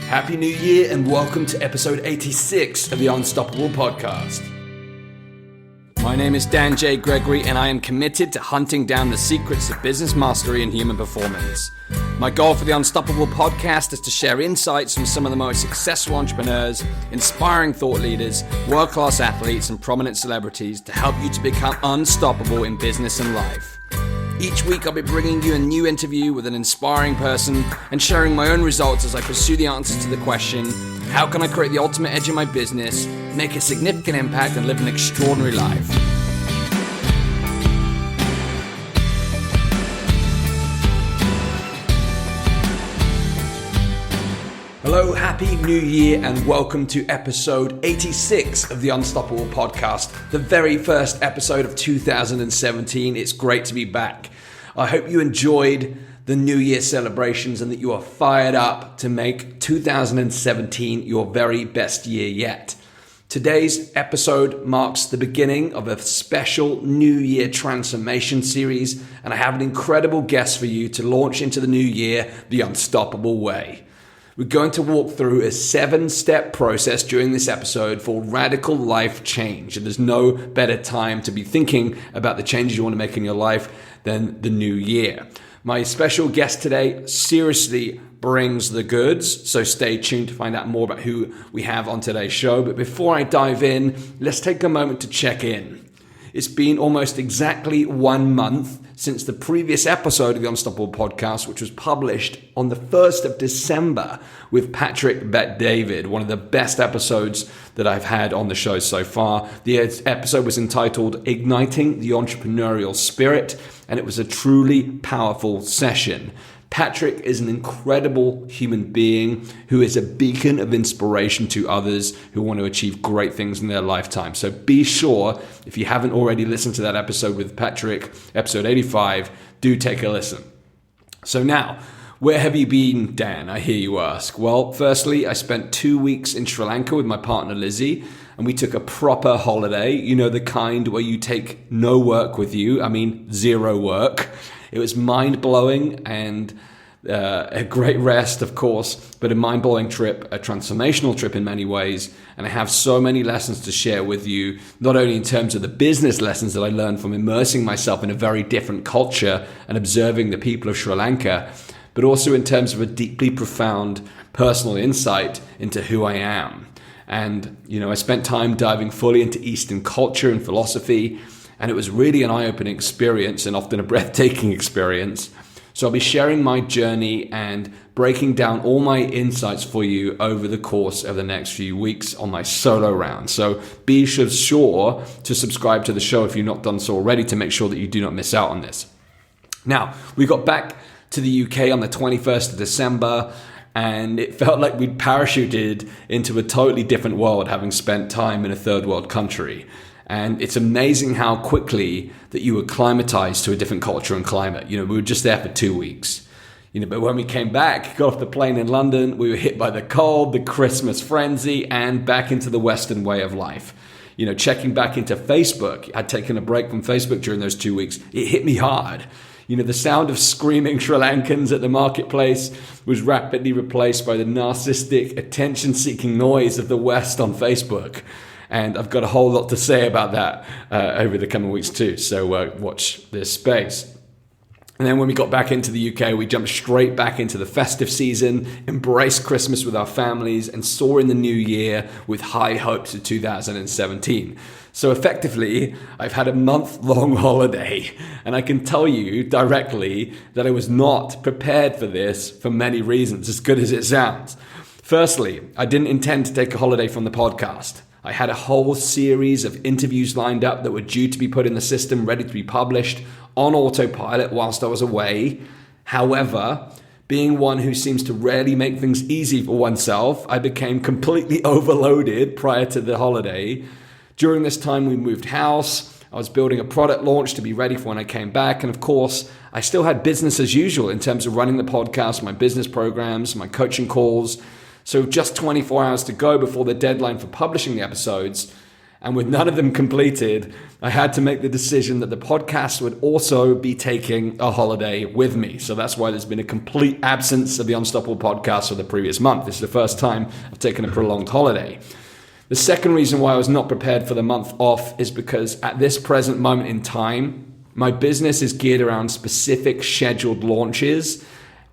Happy New Year and welcome to episode 86 of the Unstoppable Podcast. My name is Dan J. Gregory and I am committed to hunting down the secrets of business mastery and human performance. My goal for the Unstoppable Podcast is to share insights from some of the most successful entrepreneurs, inspiring thought leaders, world-class athletes, and prominent celebrities to help you to become unstoppable in business and life. Each week I'll be bringing you a new interview with an inspiring person and sharing my own results as I pursue the answers to the question, how can I create the ultimate edge in my business, make a significant impact, and live an extraordinary life? Hello, Happy New Year, and welcome to episode 86 of the Unstoppable Podcast, the very first episode of 2017. It's great to be back. I hope you enjoyed the New Year celebrations and that you are fired up to make 2017 your very best year yet. Today's episode marks the beginning of a special New Year transformation series, and I have an incredible guest for you to launch into the new year the unstoppable way. We're going to walk through a 7-step process during this episode for radical life change. And there's no better time to be thinking about the changes you want to make in your life than the new year. My special guest today seriously brings the goods, so stay tuned to find out more about who we have on today's show. But before I dive in, let's take a moment to check in. It's been almost exactly 1 month since the previous episode of the Unstoppable Podcast, which was published on the 1st of December with Patrick Bet-David, one of the best episodes that I've had on the show so far. The episode was entitled Igniting the Entrepreneurial Spirit, and it was a truly powerful session. Patrick is an incredible human being who is a beacon of inspiration to others who want to achieve great things in their lifetime. So be sure, if you haven't already listened to that episode with Patrick, episode 85, do take a listen. So now, where have you been, Dan? I hear you ask. Well, firstly, I spent 2 weeks in Sri Lanka with my partner Lizzie, and we took a proper holiday, you know, the kind where you take no work with you, zero work. It was mind-blowing and a great rest, of course, but a mind-blowing trip, a transformational trip in many ways. And I have so many lessons to share with you, not only in terms of the business lessons that I learned from immersing myself in a very different culture and observing the people of Sri Lanka, but also in terms of a deeply profound personal insight into who I am. And, I spent time diving fully into Eastern culture and philosophy, and it was really an eye-opening experience and often a breathtaking experience. So I'll be sharing my journey and breaking down all my insights for you over the course of the next few weeks on my solo round. So be sure to subscribe to the show if you've not done so already to make sure that you do not miss out on this. Now, we got back to the UK on the 21st of December, and it felt like we'd parachuted into a totally different world having spent time in a third world country. And it's amazing how quickly that you acclimatize to a different culture and climate. We were just there for 2 weeks. But when we came back, got off the plane in London, we were hit by the cold, the Christmas frenzy, and back into the Western way of life. Checking back into Facebook, I'd taken a break from Facebook during those 2 weeks. It hit me hard. The sound of screaming Sri Lankans at the marketplace was rapidly replaced by the narcissistic, attention-seeking noise of the West on Facebook. And I've got a whole lot to say about that over the coming weeks too. So watch this space. And then when we got back into the UK, we jumped straight back into the festive season, embraced Christmas with our families, and saw in the new year with high hopes of 2017. So effectively, I've had a month-long holiday, and I can tell you directly that I was not prepared for this for many reasons, as good as it sounds. Firstly, I didn't intend to take a holiday from the podcast. I had a whole series of interviews lined up that were due to be put in the system, ready to be published on autopilot whilst I was away. However, being one who seems to rarely make things easy for oneself, I became completely overloaded prior to the holiday. During this time, we moved house. I was building a product launch to be ready for when I came back. And of course, I still had business as usual in terms of running the podcast, my business programs, my coaching calls. So just 24 hours to go before the deadline for publishing the episodes. And with none of them completed, I had to make the decision that the podcast would also be taking a holiday with me. So that's why there's been a complete absence of the Unstoppable podcast for the previous month. This is the first time I've taken a prolonged holiday. The second reason why I was not prepared for the month off is because at this present moment in time, my business is geared around specific scheduled launches,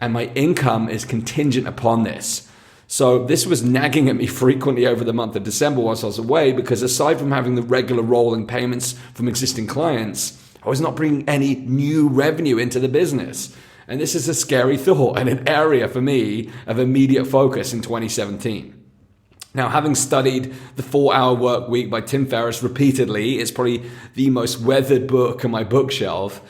and my income is contingent upon this. So this was nagging at me frequently over the month of December whilst I was away, because aside from having the regular rolling payments from existing clients, I was not bringing any new revenue into the business. And this is a scary thought and an area for me of immediate focus in 2017. Now, having studied The 4-Hour Work Week by Tim Ferriss repeatedly, it's probably the most weathered book on my bookshelf.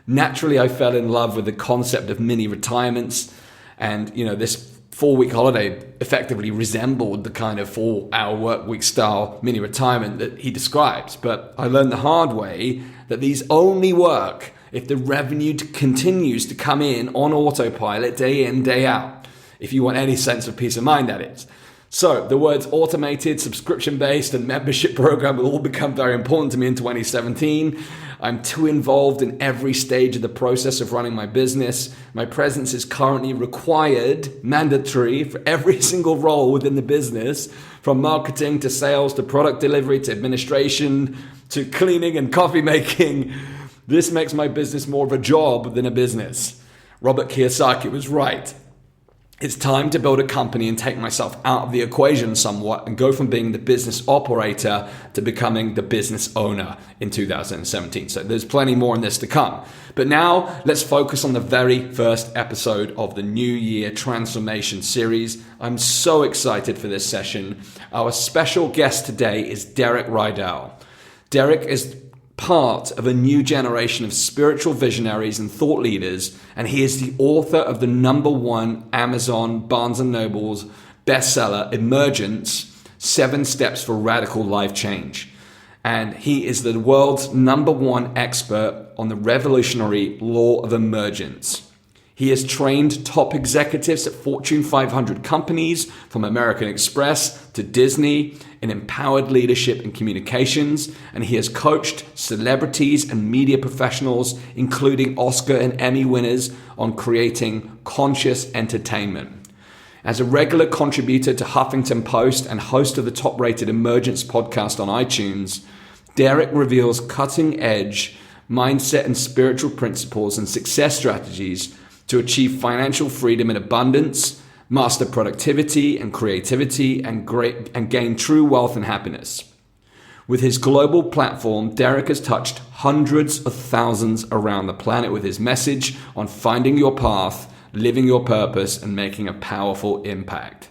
Naturally, I fell in love with the concept of mini retirements, and this 4-week holiday effectively resembled the kind of 4-hour work week style mini retirement that he describes. But I learned the hard way that these only work if the revenue continues to come in on autopilot day in, day out. If you want any sense of peace of mind, that is. So the words automated, subscription-based, and membership program will all become very important to me in 2017. I'm too involved in every stage of the process of running my business. My presence is currently required, mandatory, for every single role within the business, from marketing to sales to product delivery to administration to cleaning and coffee making. This makes my business more of a job than a business. Robert Kiyosaki was right. It's time to build a company and take myself out of the equation somewhat and go from being the business operator to becoming the business owner in 2017. So there's plenty more on this to come. But now let's focus on the very first episode of the New Year Transformation Series. I'm so excited for this session. Our special guest today is Derek Rydall. Derek is part of a new generation of spiritual visionaries and thought leaders, and he is the author of the #1 Amazon Barnes & Noble's bestseller, Emergence, 7 Steps for Radical Life Change. And he is the world's #1 expert on the revolutionary law of emergence. He has trained top executives at Fortune 500 companies, from American Express to Disney, in empowered leadership and communications, and he has coached celebrities and media professionals, including Oscar and Emmy winners, on creating conscious entertainment. As a regular contributor to Huffington Post and host of the top-rated Emergence podcast on iTunes, Derek reveals cutting-edge mindset and spiritual principles and success strategies to achieve financial freedom and abundance, master productivity and creativity, and gain true wealth and happiness. With his global platform, Derek has touched hundreds of thousands around the planet with his message on finding your path, living your purpose, and making a powerful impact.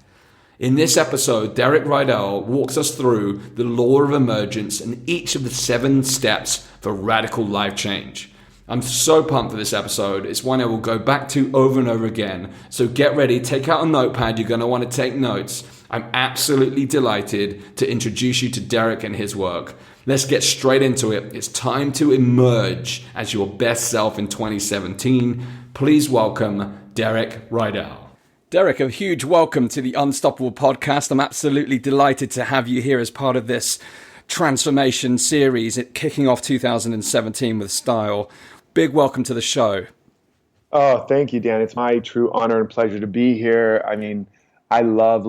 In this episode, Derek Rydall walks us through the law of emergence and each of the 7 steps for radical life change. I'm so pumped for this episode. It's one I will go back to over and over again. So get ready, take out a notepad. You're going to want to take notes. I'm absolutely delighted to introduce you to Derek and his work. Let's get straight into it. It's time to emerge as your best self in 2017. Please welcome Derek Rydall. Derek, a huge welcome to the Unstoppable podcast. I'm absolutely delighted to have you here as part of this transformation series, kicking off 2017 with style. Big welcome to the show. Oh, thank you, Dan. It's my true honor and pleasure to be here. I mean, I love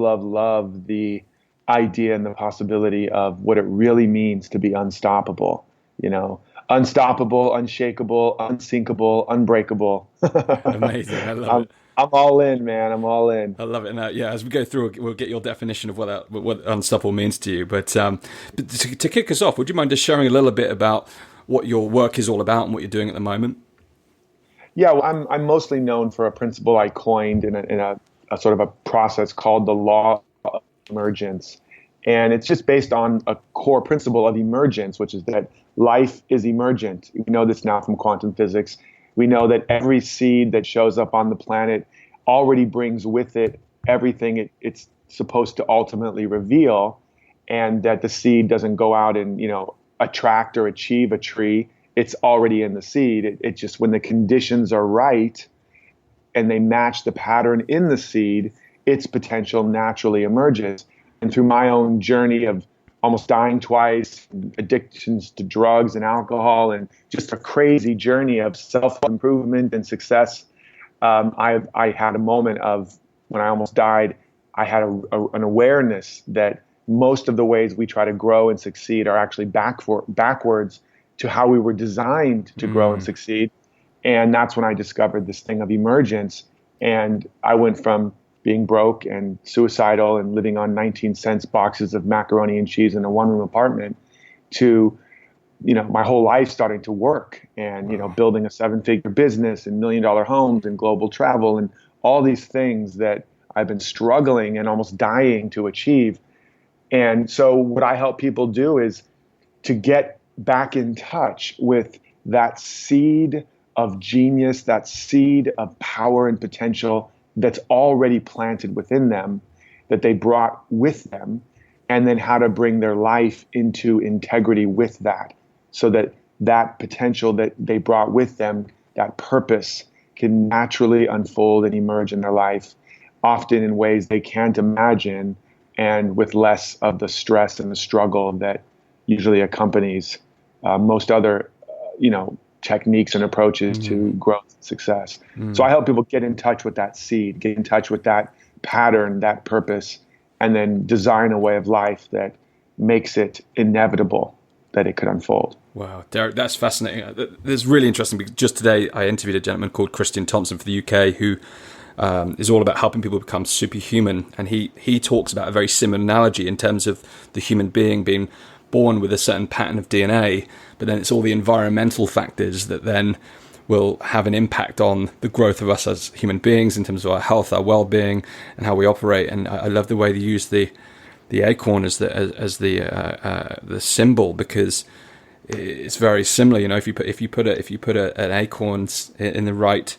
the idea and the possibility of what it really means to be unstoppable. Unstoppable, unshakable, unsinkable, unbreakable. Amazing. I love it. I'm all in, man. I'm all in. I love it. Now, yeah, as we go through, we'll get your definition of what unstoppable means to you. But to kick us off, would you mind just sharing a little bit about what your work is all about and what you're doing at the moment? Yeah, well, I'm mostly known for a principle I coined in a sort of a process called the law of emergence. And it's just based on a core principle of emergence, which is that life is emergent. We know this now from quantum physics. We know that every seed that shows up on the planet already brings with it everything it's supposed to ultimately reveal, and that the seed doesn't go out and, attract or achieve a tree. It's already in the seed. It just, when the conditions are right and they match the pattern in the seed, its potential naturally emerges. And through my own journey of almost dying twice, addictions to drugs and alcohol, and just a crazy journey of self-improvement and success. I had a moment of when I almost died, I had an awareness that most of the ways we try to grow and succeed are actually backwards to how we were designed to grow and succeed. And that's when I discovered this thing of emergence. And I went from being broke and suicidal and living on 19-cent boxes of macaroni and cheese in a one-room apartment to, my whole life starting to work and, building a 7-figure business and $1 million homes and global travel and all these things that I've been struggling and almost dying to achieve. And so what I help people do is to get back in touch with that seed of genius, that seed of power and potential that's already planted within them, that they brought with them, and then how to bring their life into integrity with that, so that that potential that they brought with them, that purpose, can naturally unfold and emerge in their life, often in ways they can't imagine, and with less of the stress and the struggle that usually accompanies most other, techniques and approaches to growth and success. So I help people get in touch with that seed, get in touch with that pattern, that purpose, and then design a way of life that makes it inevitable that it could unfold. Wow, Derek, that's fascinating. That's really interesting because just today I interviewed a gentleman called Christian Thompson for the UK who is all about helping people become superhuman. And he talks about a very similar analogy in terms of the human being being born with a certain pattern of DNA, but then it's all the environmental factors that then will have an impact on the growth of us as human beings in terms of our health, our well-being, and how we operate. And I love the way they use the acorn as the symbol, because it's very similar. If you put an acorn in the right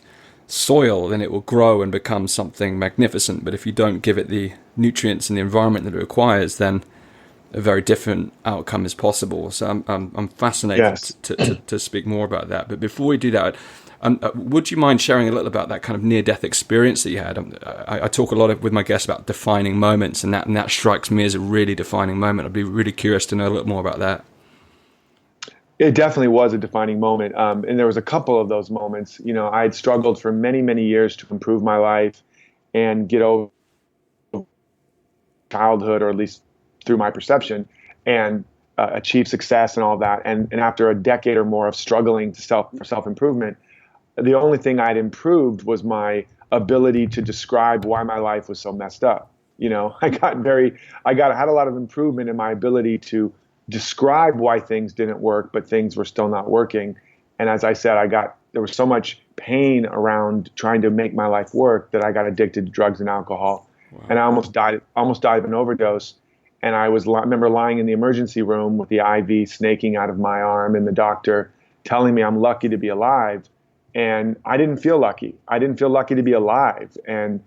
soil, then it will grow and become something magnificent. But if you don't give it the nutrients and the environment that it requires, then a very different outcome is possible. So I'm fascinated to speak more about that. But before we do that, would you mind sharing a little about that kind of near-death experience that you had? I talk a lot with my guests about defining moments, and that strikes me as a really defining moment. I'd be really curious to know a little more about that. It definitely was a defining moment. And there was a couple of those moments. I had struggled for many, many years to improve my life and get over childhood, or at least through my perception, and achieve success and all that. And after a decade or more of struggling for self-improvement, the only thing I'd improved was my ability to describe why my life was so messed up. I had a lot of improvement in my ability to describe why things didn't work, but things were still not working. And as I said, there was so much pain around trying to make my life work that I got addicted to drugs and alcohol. Wow. And I almost died of an overdose. And I remember lying in the emergency room with the IV snaking out of my arm, and the doctor telling me I'm lucky to be alive. And I didn't feel lucky. I didn't feel lucky to be alive. And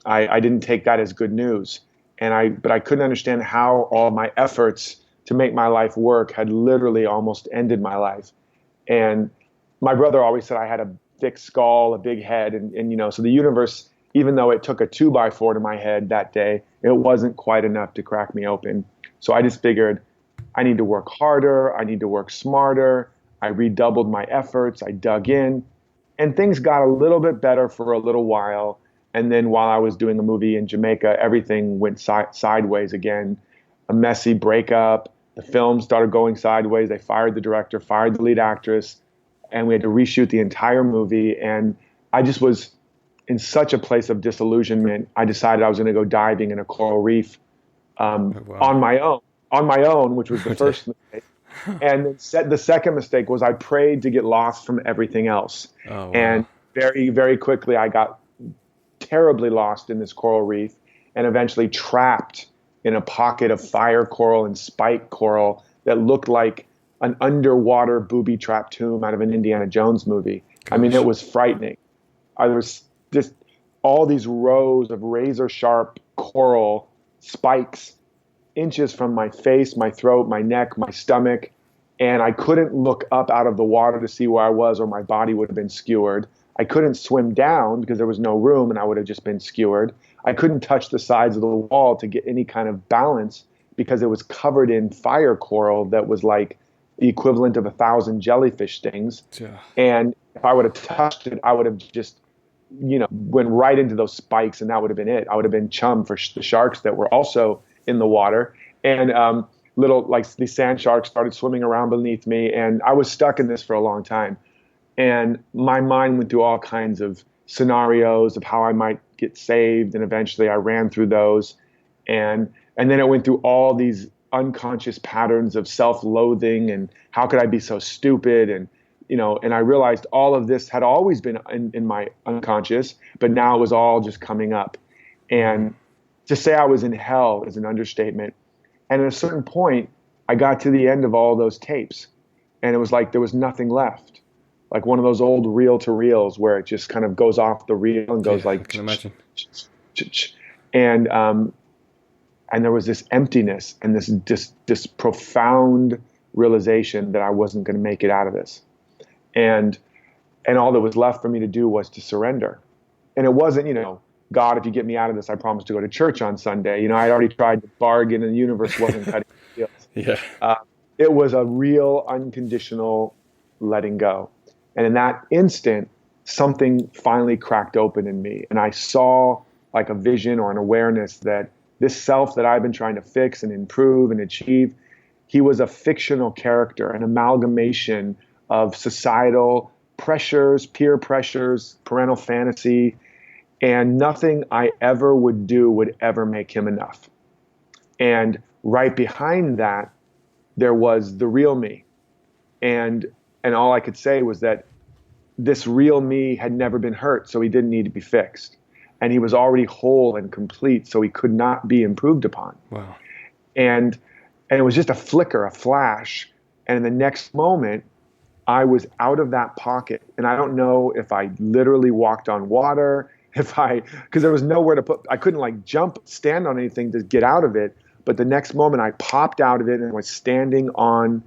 I didn't take that as good news. But I couldn't understand how all my efforts to make my life work had literally almost ended my life. And my brother always said I had a thick skull, a big head. And so the universe, even though it took a 2x4 to my head that day, it wasn't quite enough to crack me open. So I just figured I need to work harder. I need to work smarter. I redoubled my efforts. I dug in, and things got a little bit better for a little while. And then while I was doing a movie in Jamaica, everything went sideways again. A messy breakup. The film started going sideways. They fired the director, fired the lead actress, and we had to reshoot the entire movie. And I just was in such a place of disillusionment. I decided I was going to go diving in a coral reef on my own, which was the first mistake. And the second mistake was I prayed to get lost from everything else. Oh, wow. And very, very quickly I got terribly lost in this coral reef and eventually trapped in a pocket of fire coral and spike coral that looked like an underwater booby-trapped tomb out of an Indiana Jones movie. Gosh. I mean, it was frightening. There was just all these rows of razor-sharp coral spikes inches from my face, my throat, my neck, my stomach, and I couldn't look up out of the water to see where I was, or my body would have been skewered. I couldn't swim down because there was no room and I would have just been skewered. I couldn't touch the sides of the wall to get any kind of balance because it was covered in fire coral that was like the equivalent of 1,000 jellyfish stings. Yeah. And if I would have touched it, I would have just, went right into those spikes, and that would have been it. I would have been chum for the sharks that were also in the water. And little, like, these sand sharks started swimming around beneath me, and I was stuck in this for a long time. And my mind went through all kinds of scenarios of how I might get saved, and eventually I ran through those. And then it went through all these unconscious patterns of self-loathing and how could I be so stupid, and and I realized all of this had always been in my unconscious, but now it was all just coming up. And to say I was in hell is an understatement. And at a certain point, I got to the end of all those tapes, and it was like there was nothing left. Like one of those old reel-to-reels where it just kind of goes off the reel and goes like. I can imagine. And there was this emptiness and this profound realization that I wasn't going to make it out of this. And all that was left for me to do was to surrender. And it wasn't, God, if you get me out of this, I promise to go to church on Sunday. I'd already tried to bargain, and the universe wasn't cutting deals. Yeah. It was a real unconditional letting go. And in that instant, something finally cracked open in me. And I saw like a vision or an awareness that this self that I've been trying to fix and improve and achieve, he was a fictional character, an amalgamation of societal pressures, peer pressures, parental fantasy, and nothing I ever would do would ever make him enough. And right behind that, there was the real me. And all I could say was that this real me had never been hurt, so he didn't need to be fixed. And he was already whole and complete, so he could not be improved upon. Wow. And it was just a flicker, a flash. And in the next moment, I was out of that pocket. And I don't know if I literally walked on water, because there was nowhere to put, I couldn't like jump, stand on anything to get out of it. But the next moment I popped out of it and was standing on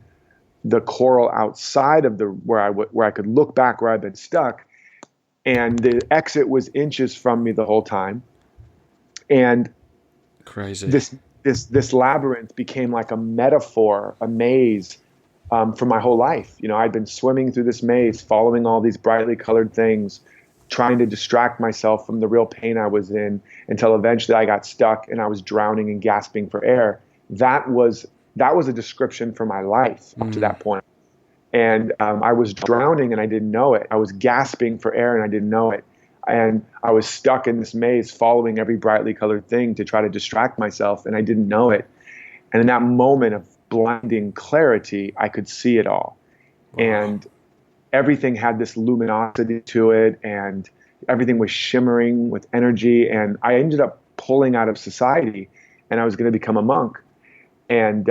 the coral outside of where I could look back where I'd been stuck. And the exit was inches from me the whole time. And crazy. This labyrinth became like a metaphor, a maze, for my whole life. I'd been swimming through this maze, following all these brightly colored things, trying to distract myself from the real pain I was in, until eventually I got stuck and I was drowning and gasping for air. That was a description for my life up to that point. And I was drowning and I didn't know it. I was gasping for air and I didn't know it. And I was stuck in this maze, following every brightly colored thing to try to distract myself, and I didn't know it. And in that moment of blinding clarity, I could see it all. Wow. And everything had this luminosity to it, and everything was shimmering with energy. And I ended up pulling out of society, and I was going to become a monk. And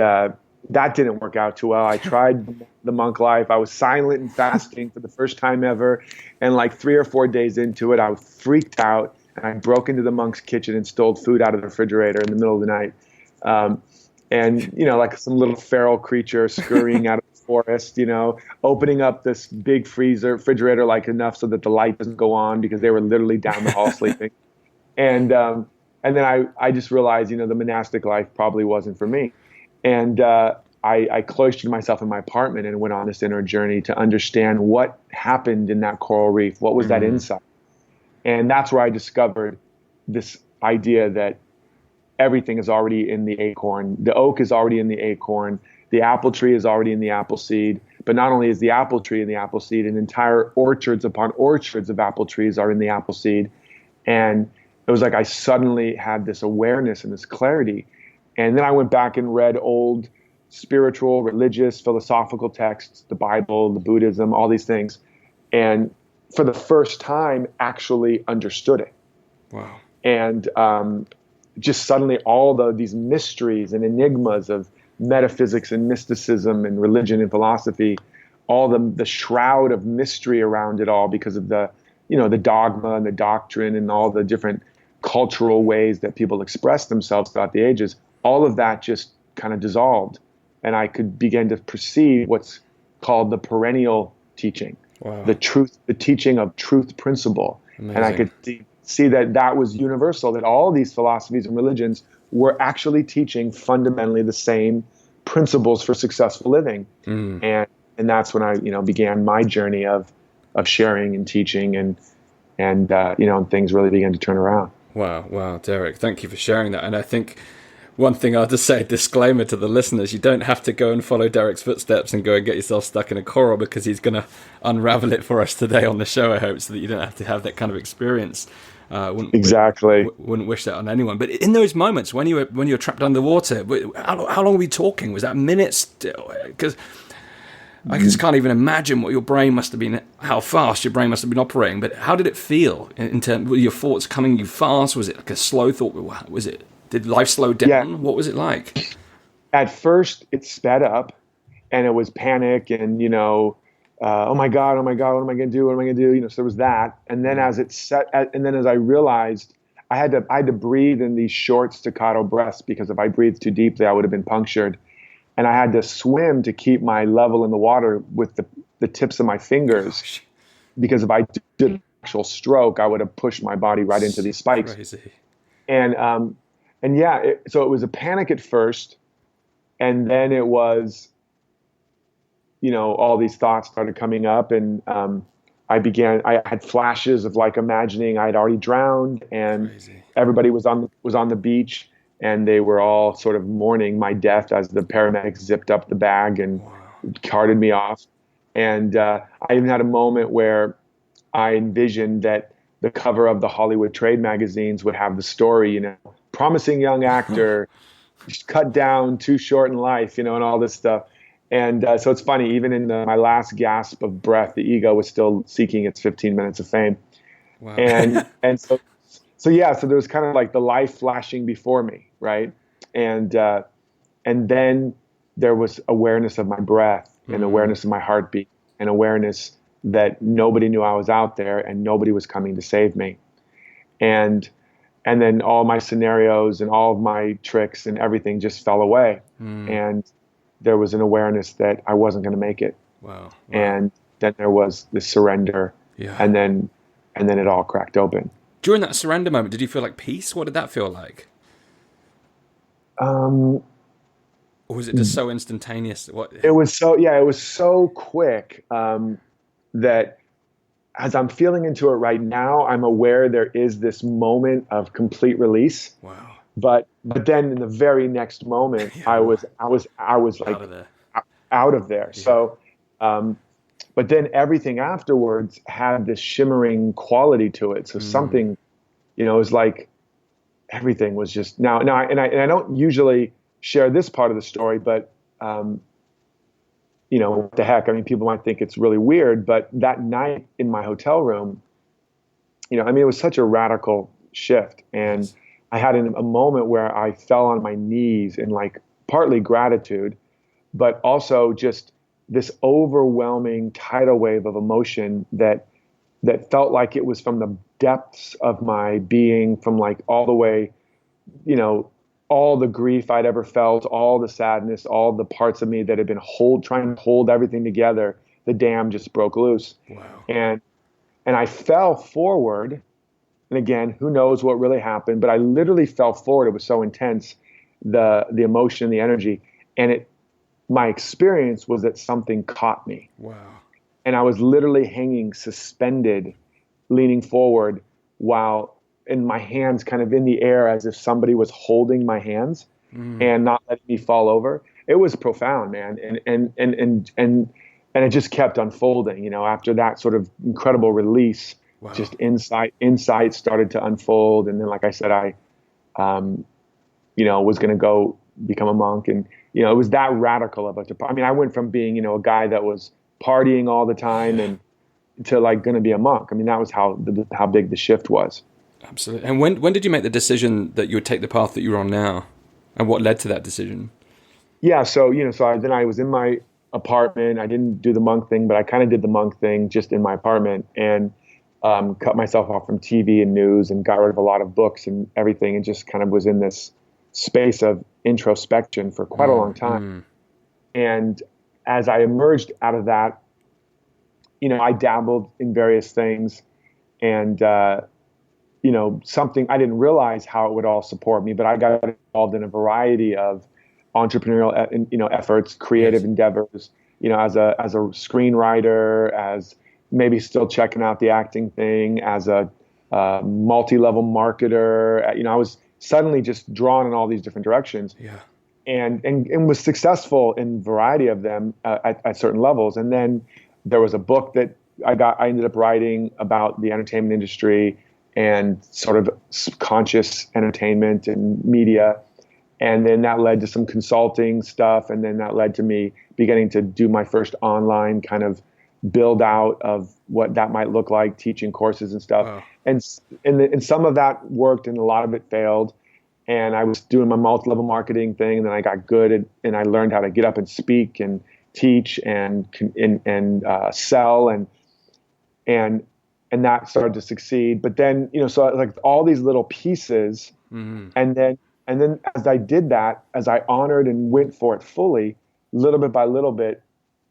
that didn't work out too well. I tried the monk life. I was silent and fasting for the first time ever. And like 3 or 4 days into it, I freaked out, and I broke into the monk's kitchen and stole food out of the refrigerator in the middle of the night. And, like some little feral creature scurrying out of the forest, opening up this big refrigerator, like enough so that the light doesn't go on, because they were literally down the hall sleeping. And then I just realized, the monastic life probably wasn't for me. And I cloistered myself in my apartment and went on this inner journey to understand what happened in that coral reef. What was that insight? And that's where I discovered this idea that everything is already in the acorn. The oak is already in the acorn. The apple tree is already in the apple seed. But not only is the apple tree in the apple seed, and entire orchards upon orchards of apple trees are in the apple seed. And it was like I suddenly had this awareness and this clarity. And then I went back and read old spiritual, religious, philosophical texts, the Bible, the Buddhism, all these things. And for the first time, actually understood it. Wow. And just suddenly all these mysteries and enigmas of metaphysics and mysticism and religion and philosophy, all the shroud of mystery around it all, because of the dogma and the doctrine and all the different cultural ways that people express themselves throughout the ages, all of that just kind of dissolved. And I could begin to perceive what's called the perennial teaching, wow. the teaching of truth principle. Amazing. And I could see that was universal, that all these philosophies and religions were actually teaching fundamentally the same principles for successful living. And that's when I, began my journey of sharing and teaching, and things really began to turn around. Wow, Derek, thank you for sharing that. And I think one thing I'll just say, disclaimer to the listeners, you don't have to go and follow Derek's footsteps and go and get yourself stuck in a coral, because he's going to unravel it for us today on the show, I hope, so that you don't have to have that kind of experience. Wouldn't wish that on anyone. But in those moments when you were trapped underwater, how long were we talking? Was that minutes? Because I just can't even imagine what your brain must have been, how fast your brain must have been operating. But how did it feel in terms? Were your thoughts coming you fast? Was it like a slow thought? Did life slow down? Yeah. What was it like? At first, it sped up, and it was panic, and oh my God, what am I going to do? What am I going to do? So there was that. And then as I realized I had to breathe in these short staccato breaths, because if I breathed too deeply, I would have been punctured. And I had to swim to keep my level in the water with the tips of my fingers. Gosh. Because if I did an actual stroke, I would have pushed my body right into these spikes. Crazy. So it was a panic at first. And then it was, all these thoughts started coming up, and I had flashes of like imagining I'd already drowned, and Crazy. Everybody was on the beach, and they were all sort of mourning my death as the paramedics zipped up the bag and carted me off. And I even had a moment where I envisioned that the cover of the Hollywood trade magazines would have the story, promising young actor, cut down, too short in life, and all this stuff. And so it's funny, even in my last gasp of breath, the ego was still seeking its 15 minutes of fame. Wow. And so there was kind of like the life flashing before me, right? And then there was awareness of my breath, and awareness of my heartbeat, and awareness that nobody knew I was out there, and nobody was coming to save me. And then all my scenarios and all of my tricks and everything just fell away. And there was an awareness that I wasn't going to make it. Wow. And then there was the surrender. Yeah. And then it all cracked open. During that surrender moment, did you feel like peace? What did that feel like? Or was it just so instantaneous? It was so quick that as I'm feeling into it right now, I'm aware there is this moment of complete release. Wow. But then in the very next moment, I was like out of there. Yeah. So, but then everything afterwards had this shimmering quality to it. So something, it was like everything was just now. And I don't usually share this part of the story, but what the heck? I mean, people might think it's really weird, but that night in my hotel room, it was such a radical shift. And yes. I had a moment where I fell on my knees in like partly gratitude, but also just this overwhelming tidal wave of emotion that felt like it was from the depths of my being, from like all the way, all the grief I'd ever felt, all the sadness, all the parts of me that had been trying to hold everything together. The dam just broke loose. Wow. And I fell forward. And again, who knows what really happened, but I literally fell forward. It was so intense, the emotion, the energy. And my experience was that something caught me. Wow. And I was literally hanging suspended, leaning forward, while in my hands kind of in the air, as if somebody was holding my hands and not letting me fall over. It was profound, man. And it just kept unfolding, after that sort of incredible release. Wow. Just insight started to unfold. And then, like I said, I, was going to go become a monk. And, it was that radical of it. I mean, I went from being, a guy that was partying all the time and to like going to be a monk. I mean, that was how big the shift was. Absolutely. And when did you make the decision that you would take the path that you're on now? And what led to that decision? Yeah. So, then I was in my apartment. I didn't do the monk thing, but I kind of did the monk thing just in my apartment, and cut myself off from TV and news, and got rid of a lot of books and everything, and just kind of was in this space of introspection for quite a long time. And as I emerged out of that, I dabbled in various things, and something I didn't realize how it would all support me, but I got involved in a variety of entrepreneurial, efforts, creative Yes. endeavors, as a screenwriter, as maybe still checking out the acting thing, as a multi-level marketer. I was suddenly just drawn in all these different directions, Yeah. and was successful in a variety of them at certain levels. And then there was a book that I ended up writing about the entertainment industry and sort of conscious entertainment and media. And then that led to some consulting stuff. And then that led to me beginning to do my first online kind of build out of what that might look like, teaching courses and stuff. Wow. And some of that worked and a lot of it failed. And I was doing my multi-level marketing thing, and then I got good at, and I learned how to get up and speak and teach and sell, and that started to succeed. But then, so like all these little pieces, Mm-hmm. and then as I did that, as I honored and went for it fully, little bit by little bit,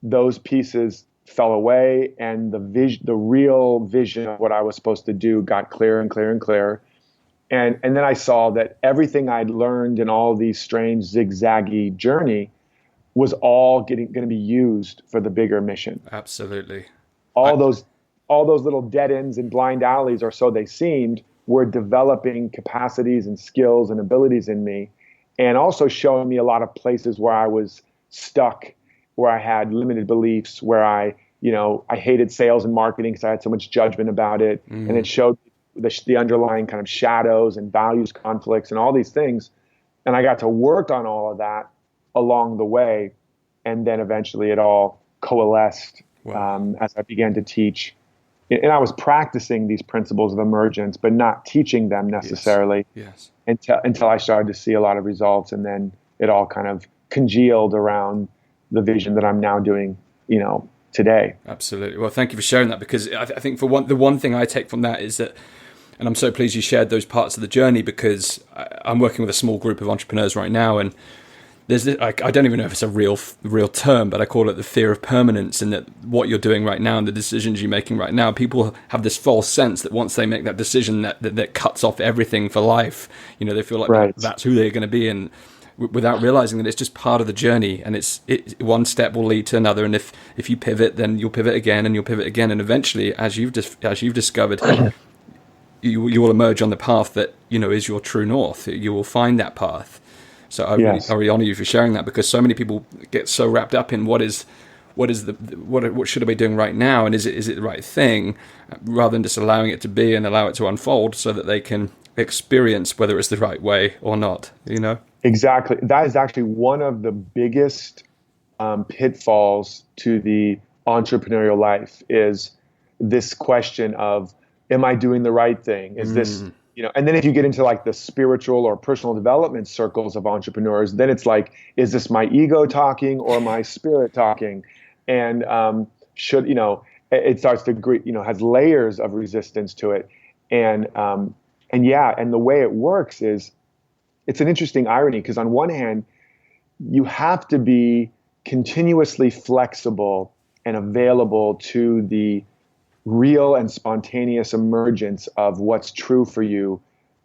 those pieces fell away, and the real vision of what I was supposed to do got clearer and clearer and clearer. And then I saw that everything I'd learned in all these strange zigzaggy journey was all going to be used for the bigger mission. Absolutely. All those little dead ends and blind alleys, or so they seemed, were developing capacities and skills and abilities in me, and also showing me a lot of places where I was stuck, where I had limited beliefs, where I hated sales and marketing because I had so much judgment about it. And it showed the underlying kind of shadows and values conflicts and all these things. And I got to work on all of that along the way. And then eventually it all coalesced. Wow. As I began to teach. And I was practicing these principles of emergence, but not teaching them necessarily. Yes. Until I started to see a lot of results. And then it all kind of congealed around the vision that I'm now doing, today. Absolutely. Well, thank you for sharing that, because I think the one thing I take from that is that, and I'm so pleased you shared those parts of the journey, because I'm working with a small group of entrepreneurs right now, and there's this, I don't even know if it's a real term, but I call it the fear of permanence, and that what you're doing right now and the decisions you're making right now, people have this false sense that once they make that decision that cuts off everything for life. They feel like Right. that's who they're going to be, and without realizing that it's just part of the journey, and it one step will lead to another, and if you pivot, then you'll pivot again, and you'll pivot again, and eventually, as you've discovered, you will emerge on the path that is your true north. You will find that path. So I really honor you for sharing that, because so many people get so wrapped up in what should I be doing right now, and is it the right thing, rather than just allowing it to be and allow it to unfold so that they can experience whether it's the right way or not. Exactly. That is actually one of the biggest pitfalls to the entrepreneurial life, is this question of, am I doing the right thing? Is this, and then if you get into like the spiritual or personal development circles of entrepreneurs, then it's like, is this my ego talking or my spirit talking? And it starts to, has layers of resistance to it. And the way it works is, it's an interesting irony, because on one hand, you have to be continuously flexible and available to the real and spontaneous emergence of what's true for you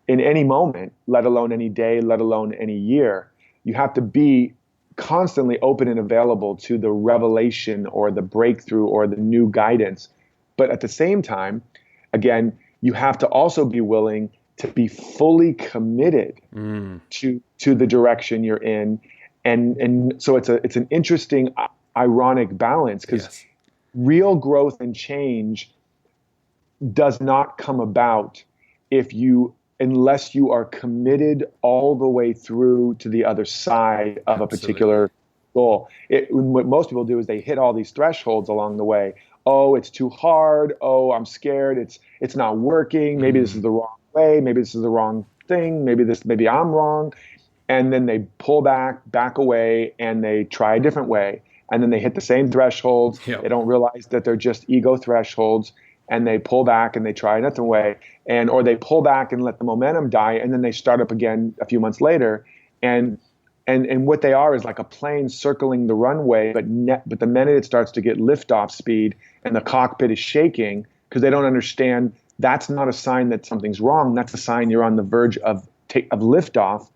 in any moment, let alone any day, let alone any year. You have to be constantly open and available to the revelation or the breakthrough or the new guidance. But at the same time, again, you have to also be willing to be fully committed to the direction you're in. And so it's an interesting, ironic balance, because real growth and change does not come about unless you are committed all the way through to the other side of a particular goal. What most people do is they hit all these thresholds along the way. Oh, it's too hard. Oh, I'm scared. It's not working. Maybe this is the wrong way. Maybe this is the wrong thing. Maybe I'm wrong. And then they pull back away, and they try a different way. And then they hit the same thresholds. Yep. They don't realize that they're just ego thresholds, and they pull back and they try another way, or they pull back and let the momentum die, and then they start up again a few months later. And what they are is like a plane circling the runway, but the minute it starts to get liftoff speed and the cockpit is shaking, because they don't understand that's not a sign that something's wrong. That's a sign you're on the verge of liftoff.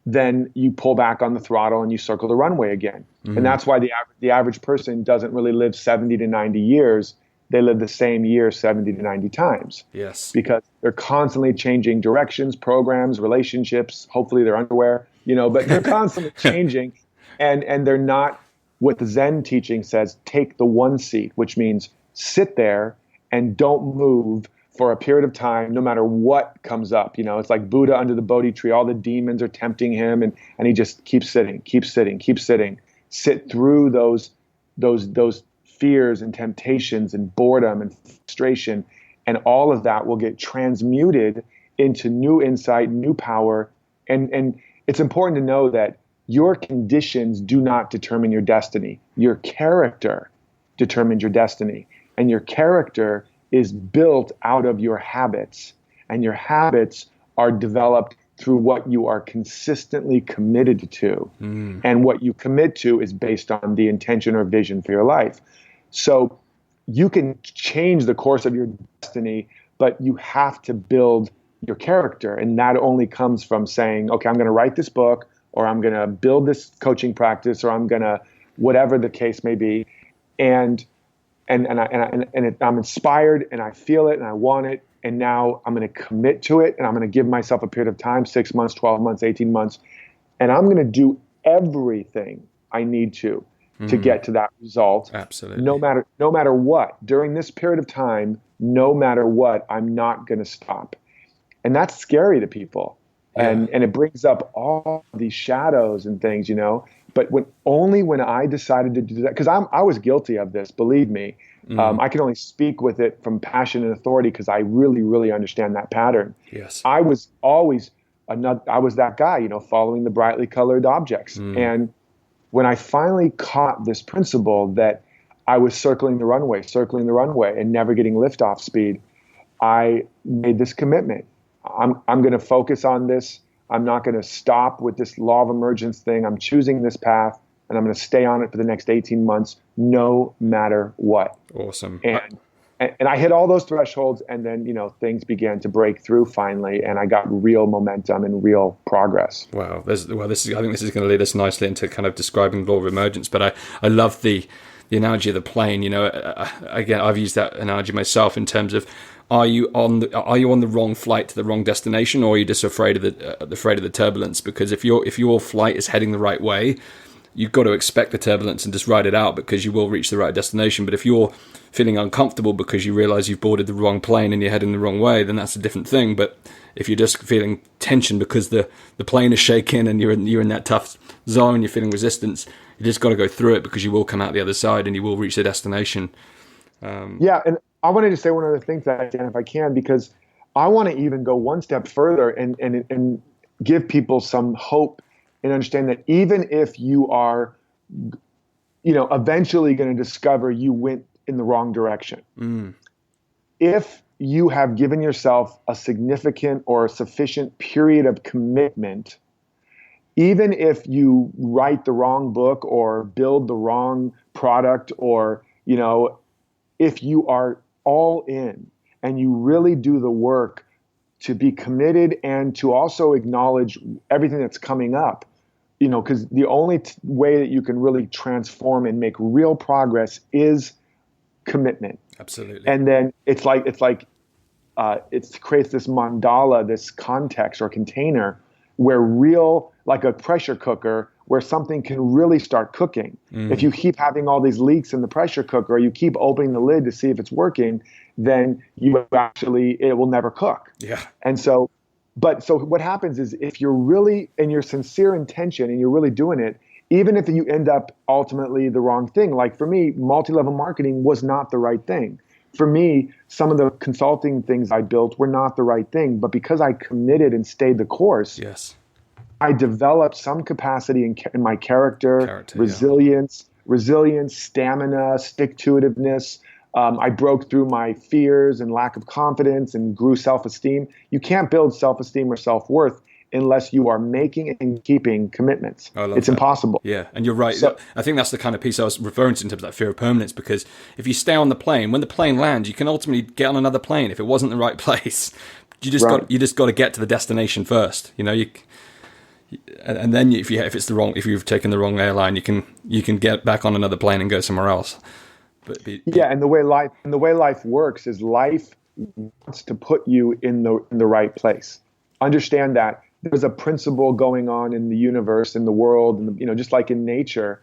Then you pull back on the throttle and you circle the runway again. And that's why the average person doesn't really live 70 to 90 years. They live the same year 70 to 90 times. Yes. Because they're constantly changing directions, programs, relationships, hopefully their underwear, but they're constantly changing. And they're not, what the Zen teaching says, take the one seat, which means sit there and don't move for a period of time, no matter what comes up. It's like Buddha under the Bodhi tree. All the demons are tempting him, and he just keeps sitting. Sit through those fears and temptations and boredom and frustration, and all of that will get transmuted into new insight, new power. And it's important to know that your conditions do not determine your destiny. Your character determines your destiny, and your character is built out of your habits, and your habits are developed through what you are consistently committed to. And what you commit to is based on the intention or vision for your life. So you can change the course of your destiny, but you have to build your character. And that only comes from saying, okay, I'm going to write this book, or I'm going to build this coaching practice, or I'm going to, whatever the case may be. And I'm inspired, and I feel it, and I want it, and now I'm going to commit to it, and I'm going to give myself a period of time, 6 months, 12 months, 18 months, and I'm going to do everything I need to get to that result. Absolutely. No matter what. During this period of time, no matter what, I'm not going to stop. And that's scary to people. Yeah. And it brings up all these shadows and things, But when I decided to do that, because I was guilty of this, believe me. I can only speak with it from passion and authority because I really, really understand that pattern. Yes. I was always I was that guy, following the brightly colored objects. And when I finally caught this principle that I was circling the runway and never getting liftoff speed, I made this commitment. I'm going to focus on this. I'm not going to stop with this law of emergence thing. I'm choosing this path, and I'm going to stay on it for the next 18 months, no matter what. Awesome. And I hit all those thresholds, and then, things began to break through finally, and I got real momentum and real progress. Wow. I think this is going to lead us nicely into kind of describing law of emergence, but I love the analogy of the plane. Again, I've used that analogy myself in terms of, are you on the wrong flight to the wrong destination, or are you just afraid of the turbulence? Because if your flight is heading the right way, you've got to expect the turbulence and just ride it out, because you will reach the right destination. But if you're feeling uncomfortable because you realize you've boarded the wrong plane and you're heading the wrong way, then that's a different thing. But if you're just feeling tension because the plane is shaking and you're in that tough zone, you're feeling resistance, you just got to go through it, because you will come out the other side and you will reach the destination. Yeah, and I wanted to say one other thing, Dan, if I can, because I want to even go one step further and give people some hope and understand that even if you are, eventually going to discover you went in the wrong direction. If you have given yourself a significant or a sufficient period of commitment, even if you write the wrong book or build the wrong product, or, if you are all in and you really do the work to be committed and to also acknowledge everything that's coming up, because the only way that you can really transform and make real progress is commitment. Absolutely. And then it creates this mandala, this context or container where like a pressure cooker, where something can really start cooking. If you keep having all these leaks in the pressure cooker, or you keep opening the lid to see if it's working, then it will never cook. Yeah. And so what happens is, if you're really in your sincere intention and you're really doing it, even if you end up ultimately the wrong thing, like for me, multi-level marketing was not the right thing. For me, some of the consulting things I built were not the right thing, but because I committed and stayed the course, yes, I developed some capacity in my character, resilience, stamina, stick-to-itiveness. I broke through my fears and lack of confidence and grew self-esteem. You can't build self-esteem or self-worth unless you are making and keeping commitments. I love It's that. impossible. Yeah, and you're right. So, I think that's the kind of piece I was referring to in terms of that fear of permanence, because if you stay on the plane, when the plane lands, you can ultimately get on another plane if it wasn't the right place. You just got to get to the destination first, you know. And then if you've taken the wrong airline, you can get back on another plane and go somewhere else. And the way life works is life wants to put you in the right place. Understand that there's a principle going on in the universe, in the world, and just like in nature,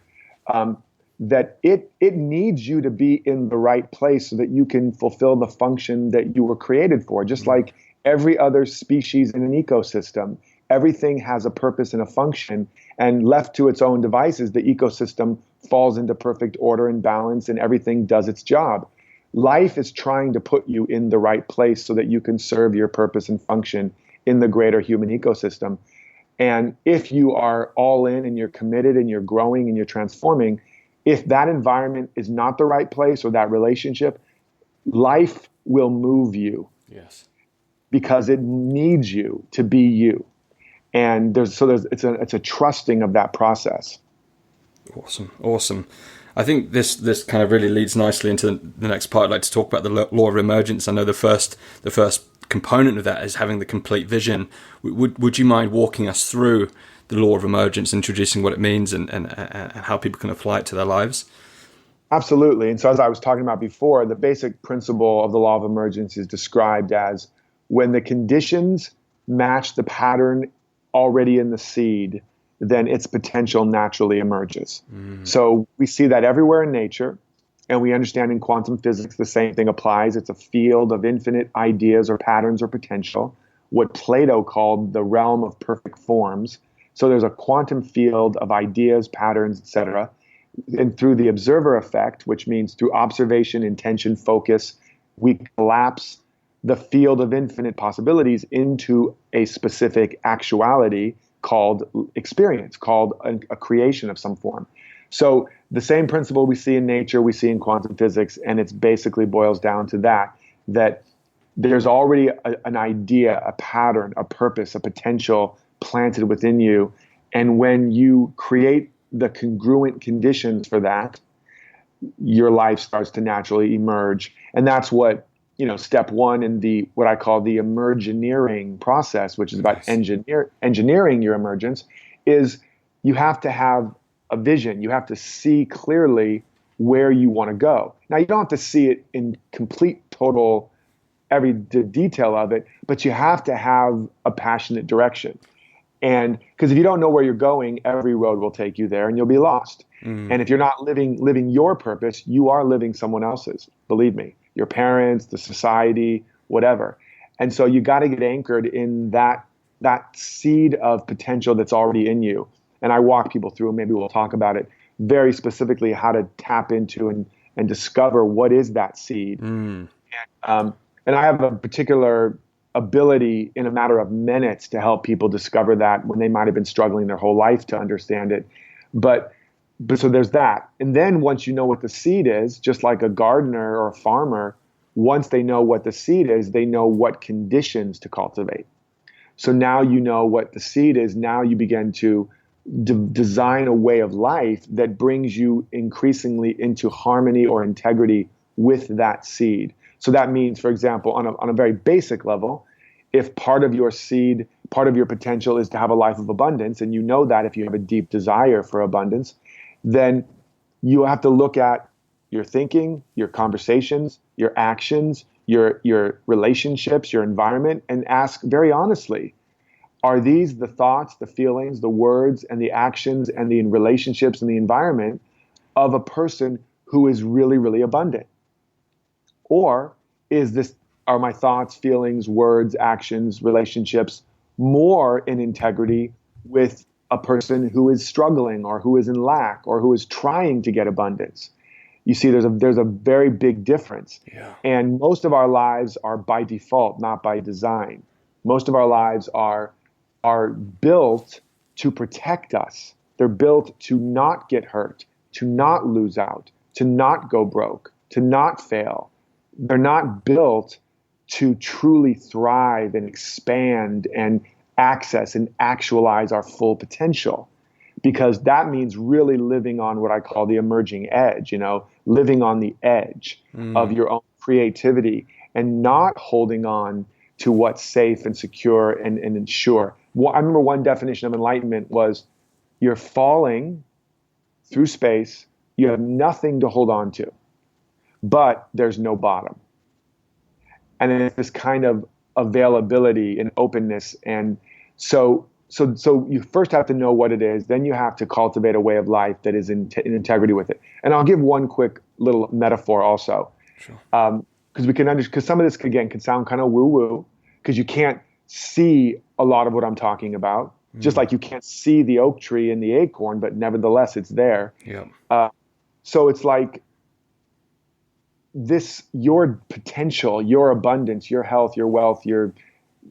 that it needs you to be in the right place so that you can fulfill the function that you were created for. Just like every other species in an ecosystem, everything has a purpose and a function, and left to its own devices, the ecosystem falls into perfect order and balance, and everything does its job. Life is trying to put you in the right place so that you can serve your purpose and function in the greater human ecosystem. And if you are all in and you're committed and you're growing and you're transforming, if that environment is not the right place or that relationship, life will move you. Yes. Because it needs you to be you. And it's a trusting of that process. Awesome. I think this kind of really leads nicely into the next part. I'd like to talk about the law of emergence. I know the first component of that is having the complete vision. Would you mind walking us through the law of emergence, introducing what it means and how people can apply it to their lives? Absolutely. And so as I was talking about before, the basic principle of the law of emergence is described as when the conditions match the pattern already in the seed, then its potential naturally emerges. So we see that everywhere in nature, and we understand in quantum physics the same thing applies. It's a field of infinite ideas or patterns or potential, what Plato called the realm of perfect forms. So there's a quantum field of ideas, patterns, etc. And through the observer effect, which means through observation, intention, focus, we collapse the field of infinite possibilities into a specific actuality called experience, called a creation of some form. So the same principle we see in nature, we see in quantum physics, and it basically boils down to that there's already an idea, a pattern, a purpose, a potential planted within you. And when you create the congruent conditions for that, your life starts to naturally emerge. And that's what, step one in what I call the emergineering process, which is about engineering your emergence, is you have to have a vision. You have to see clearly where you want to go. Now, you don't have to see it in complete, total, every detail of it, but you have to have a passionate direction. And because if you don't know where you're going, every road will take you there and you'll be lost. And if you're not living your purpose, you are living someone else's, believe me. Your parents, the society, whatever. And so you got to get anchored in that seed of potential that's already in you. And I walk people through, maybe we'll talk about it very specifically, how to tap into and discover what is that seed. And I have a particular ability in a matter of minutes to help people discover that when they might have been struggling their whole life to understand it. But so there's that. And then once you know what the seed is, just like a gardener or a farmer, once they know what the seed is, they know what conditions to cultivate. So now you know what the seed is. Now you begin to design a way of life that brings you increasingly into harmony or integrity with that seed. So that means, for example, on a very basic level, if part of your seed, part of your potential is to have a life of abundance, and you know that if you have a deep desire for abundance, then you have to look at your thinking, your conversations, your actions, your relationships, your environment, and ask very honestly, are these the thoughts, the feelings, the words, and the actions, and the relationships and the environment of a person who is really, really abundant? Or are my thoughts, feelings, words, actions, relationships more in integrity with a person who is struggling or who is in lack or who is trying to get abundance? You see, there's a very big difference. Yeah. And most of our lives are by default, not by design. Most of our lives are built to protect us. They're built to not get hurt, to not lose out, to not go broke, to not fail. They're not built to truly thrive and expand and access and actualize our full potential. Because that means really living on what I call the emerging edge, living on the edge of your own creativity and not holding on to what's safe and secure and sure. Well, I remember one definition of enlightenment was you're falling through space, you have nothing to hold on to, but there's no bottom. And then it's this kind of availability and openness. And so you first have to know what it is, then you have to cultivate a way of life that is in integrity with it. And I'll give one quick little metaphor also. Sure. Because some of this, again, can sound kind of woo-woo, because you can't see a lot of what I'm talking about, just like you can't see the oak tree and the acorn, but nevertheless, it's there. Yeah. So it's like your potential, your abundance, your health, your wealth, your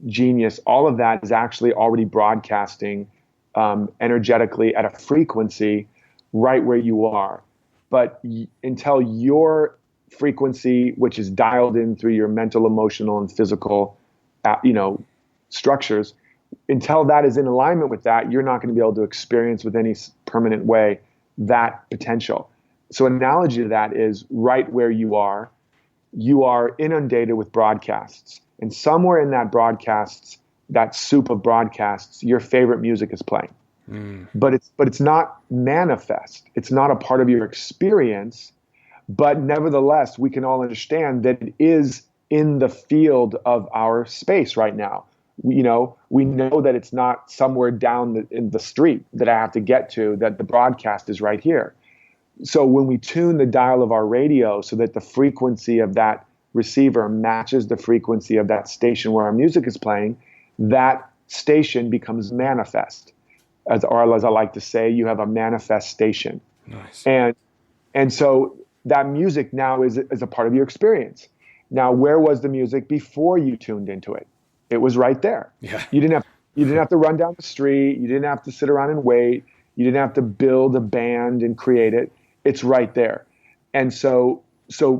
genius, all of that is actually already broadcasting energetically at a frequency right where you are. But until your frequency, which is dialed in through your mental, emotional, and physical, structures, until that is in alignment with that, you're not going to be able to experience with any permanent way that potential. So an analogy to that is right where you are inundated with broadcasts. And somewhere in that broadcasts, that soup of broadcasts, your favorite music is playing. But it's not manifest. It's not a part of your experience. But nevertheless, we can all understand that it is in the field of our space right now. We know that it's not somewhere down in the street that I have to get to, that the broadcast is right here. So when we tune the dial of our radio so that the frequency of that receiver matches the frequency of that station where our music is playing, that station becomes manifest. As I like to say, you have a manifestation. Nice. And so that music now is a part of your experience. Now, where was the music before you tuned into it? It was right there. Yeah. You didn't have to run down the street. You didn't have to sit around and wait. You didn't have to build a band and create it. It's right there. And so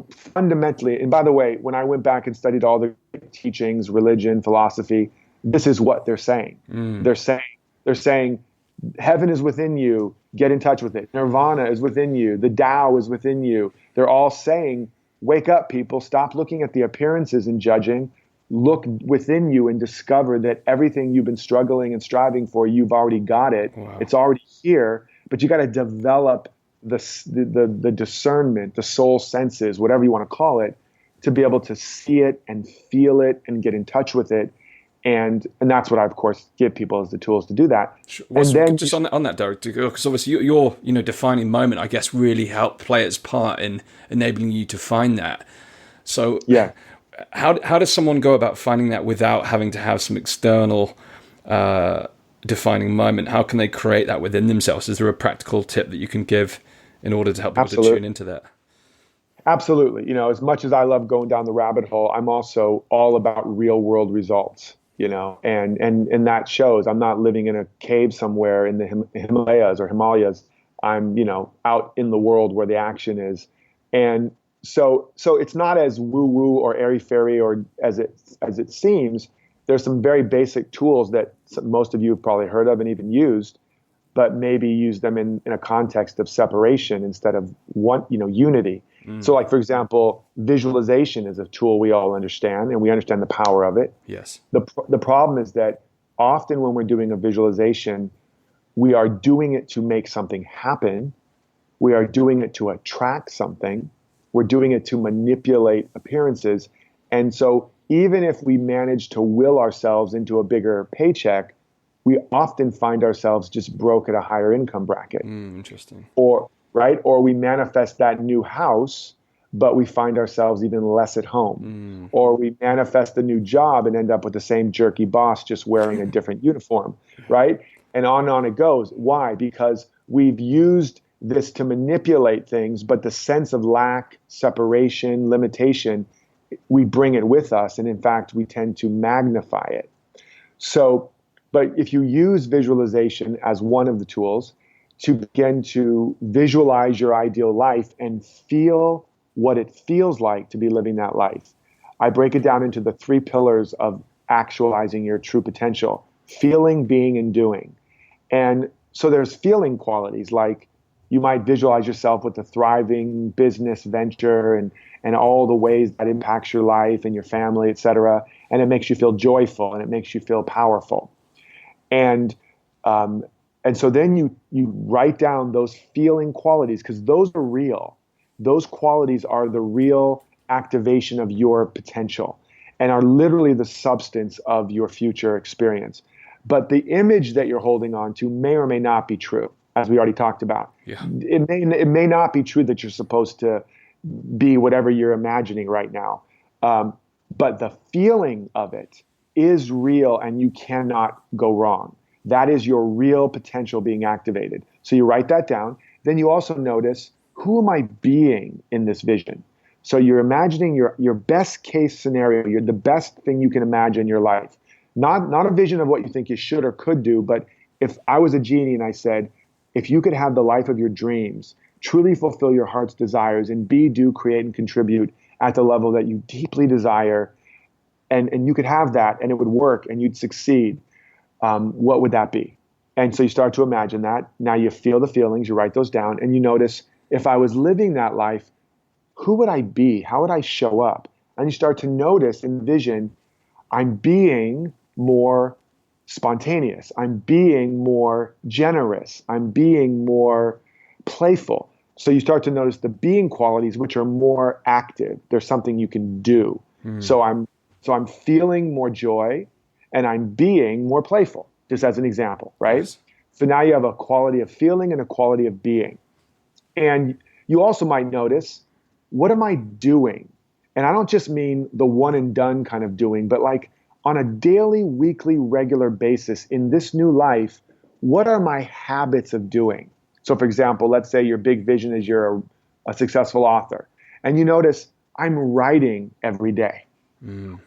fundamentally, and by the way, when I went back and studied all the teachings, religion, philosophy, this is what they're saying. They're saying heaven is within you. Get in touch with it. Nirvana is within you. The Tao is within you. They're all saying, wake up, people. Stop looking at the appearances and judging. Look within you and discover that everything you've been struggling and striving for, you've already got it. Wow. It's already here, but you got to develop the discernment, the soul senses, whatever you want to call it, to be able to see it and feel it and get in touch with it. And that's what I, of course, give people as the tools to do that. Sure. And then just on that, Derek, because obviously your defining moment, I guess, really helped play its part in enabling you to find that. So yeah. How does someone go about finding that without having to have some external defining moment? How can they create that within themselves? Is there a practical tip that you can give in order to help people to tune into that? Absolutely. As much as I love going down the rabbit hole, I'm also all about real world results, and that shows. I'm not living in a cave somewhere in the Himalayas. I'm, out in the world where the action is. And so it's not as woo-woo or airy-fairy or as it seems. There's some very basic tools that most of you have probably heard of and even used, but maybe use them in a context of separation instead of unity. So like, for example, visualization is a tool we all understand, and we understand the power of it. Yes. The problem is that often when we're doing a visualization, we are doing it to make something happen. We are doing it to attract something. We're doing it to manipulate appearances. And so even if we manage to will ourselves into a bigger paycheck, we often find ourselves just broke at a higher income bracket. Interesting. Or we manifest that new house, but we find ourselves even less at home. Or we manifest a new job and end up with the same jerky boss just wearing a different uniform, right? And on it goes. Why? Because we've used this to manipulate things, but the sense of lack, separation, limitation, we bring it with us. And in fact, we tend to magnify it. So, but if you use visualization as one of the tools to begin to visualize your ideal life and feel what it feels like to be living that life, I break it down into the 3 pillars of actualizing your true potential. feeling, being, and doing. And so there's feeling qualities, like you might visualize yourself with a thriving business venture and all the ways that impacts your life and your family, et cetera. And it makes you feel joyful and it makes you feel powerful. And so then you write down those feeling qualities, because those are real. Those qualities are the real activation of your potential and are literally the substance of your future experience. But the image that you're holding on to may or may not be true, as we already talked about. Yeah. It may not be true that you're supposed to be whatever you're imagining right now. But the feeling of it is real and you cannot go wrong. That is your real potential being activated. So you write that down. Then you also notice, who am I being in this vision? So you're imagining your best case scenario, the best thing you can imagine in your life. Not a vision of what you think you should or could do, but if I was a genie and I said, if you could have the life of your dreams, truly fulfill your heart's desires, and be, do, create, and contribute at the level that you deeply desire, and you could have that and it would work and you'd succeed, what would that be? And so you start to imagine that. Now you feel the feelings, you write those down, and you notice, if I was living that life, who would I be? How would I show up? And you start to notice in the vision, I'm being more spontaneous. I'm being more generous. I'm being more playful. So you start to notice the being qualities, which are more active. There's something you can do. So I'm feeling more joy and I'm being more playful, just as an example, right? Yes. So now you have a quality of feeling and a quality of being. And you also might notice, what am I doing? And I don't just mean the one and done kind of doing, but like on a daily, weekly, regular basis in this new life, what are my habits of doing? So for example, let's say your big vision is you're a successful author, and you notice, I'm writing every day,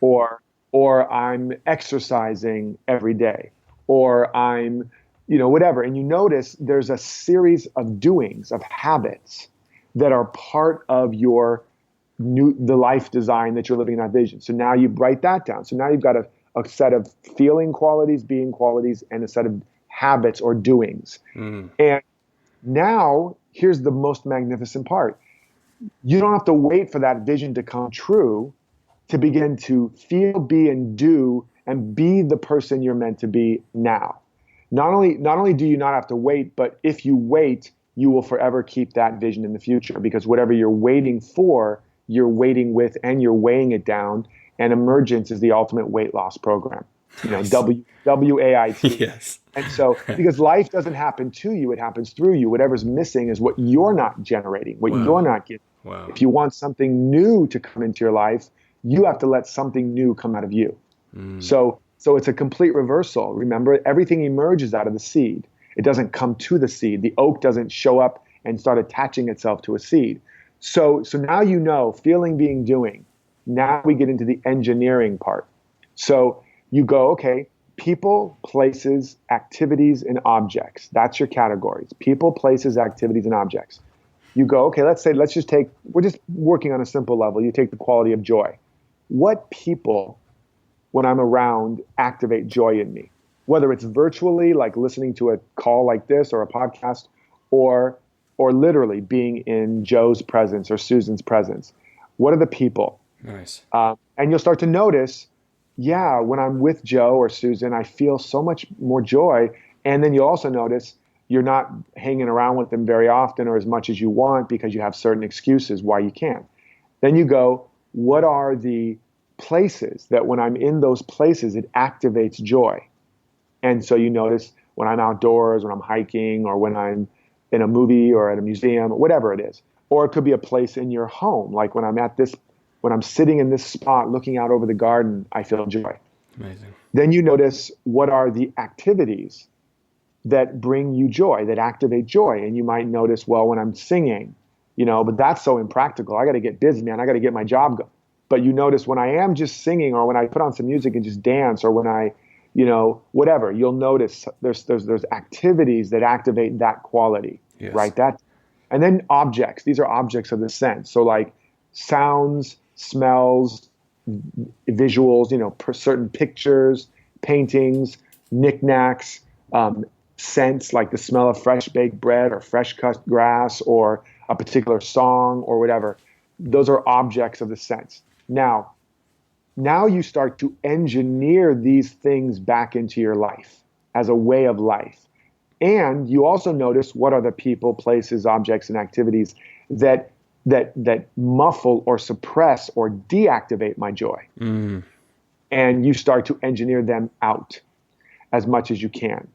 or I'm exercising every day, or I'm, whatever. And you notice there's a series of doings, of habits that are part of the life design that you're living in that vision. So now you write that down. So now you've got a set of feeling qualities, being qualities, and a set of habits or doings. And now here's the most magnificent part. You don't have to wait for that vision to come true to begin to feel, be, and do, and be the person you're meant to be now. Not only do you not have to wait, but if you wait, you will forever keep that vision in the future, because whatever you're waiting for, you're waiting with, and you're weighing it down. And Emergence is the ultimate weight loss program. Nice. WAIT. Yes. And so, because life doesn't happen to you, it happens through you. Whatever's missing is what you're not generating, what you're not getting. Wow. If you want something new to come into your life, you have to let something new come out of you. So it's a complete reversal. Remember, everything emerges out of the seed. It doesn't come to the seed. The oak doesn't show up and start attaching itself to a seed. So now feeling, being, doing. Now we get into the engineering part. So you go, okay, people, places, activities, and objects. That's your categories. People, places, activities, and objects. You go, okay, we're just working on a simple level. You take the quality of joy. What people, when I'm around, activate joy in me? Whether it's virtually, like listening to a call like this or a podcast, or literally being in Joe's presence or Susan's presence. What are the people? Nice. And you'll start to notice, when I'm with Joe or Susan, I feel so much more joy. And then you'll also notice you're not hanging around with them very often or as much as you want because you have certain excuses why you can't. Then you go, what are the places that when I'm in those places, it activates joy? And so you notice when I'm outdoors, when I'm hiking, or when I'm in a movie or at a museum, whatever it is. Or it could be a place in your home. Like when I'm sitting in this spot looking out over the garden, I feel joy. Amazing. Then you notice, what are the activities that bring you joy, that activate joy? And you might notice, well, when I'm singing, but that's so impractical. I got to get busy, man. I got to get my job going. But you notice when I am just singing, or when I put on some music and just dance, or when I, whatever, you'll notice there's activities that activate that quality. Yes. Right? And then objects. These are objects of the sense. So like sounds, smells, visuals, certain pictures, paintings, knickknacks, scents like the smell of fresh baked bread or fresh cut grass or a particular song or whatever. Those are objects of the sense. Now you start to engineer these things back into your life as a way of life. And you also notice what are the people, places, objects, and activities that muffle or suppress or deactivate my joy. Mm. And you start to engineer them out as much as you can.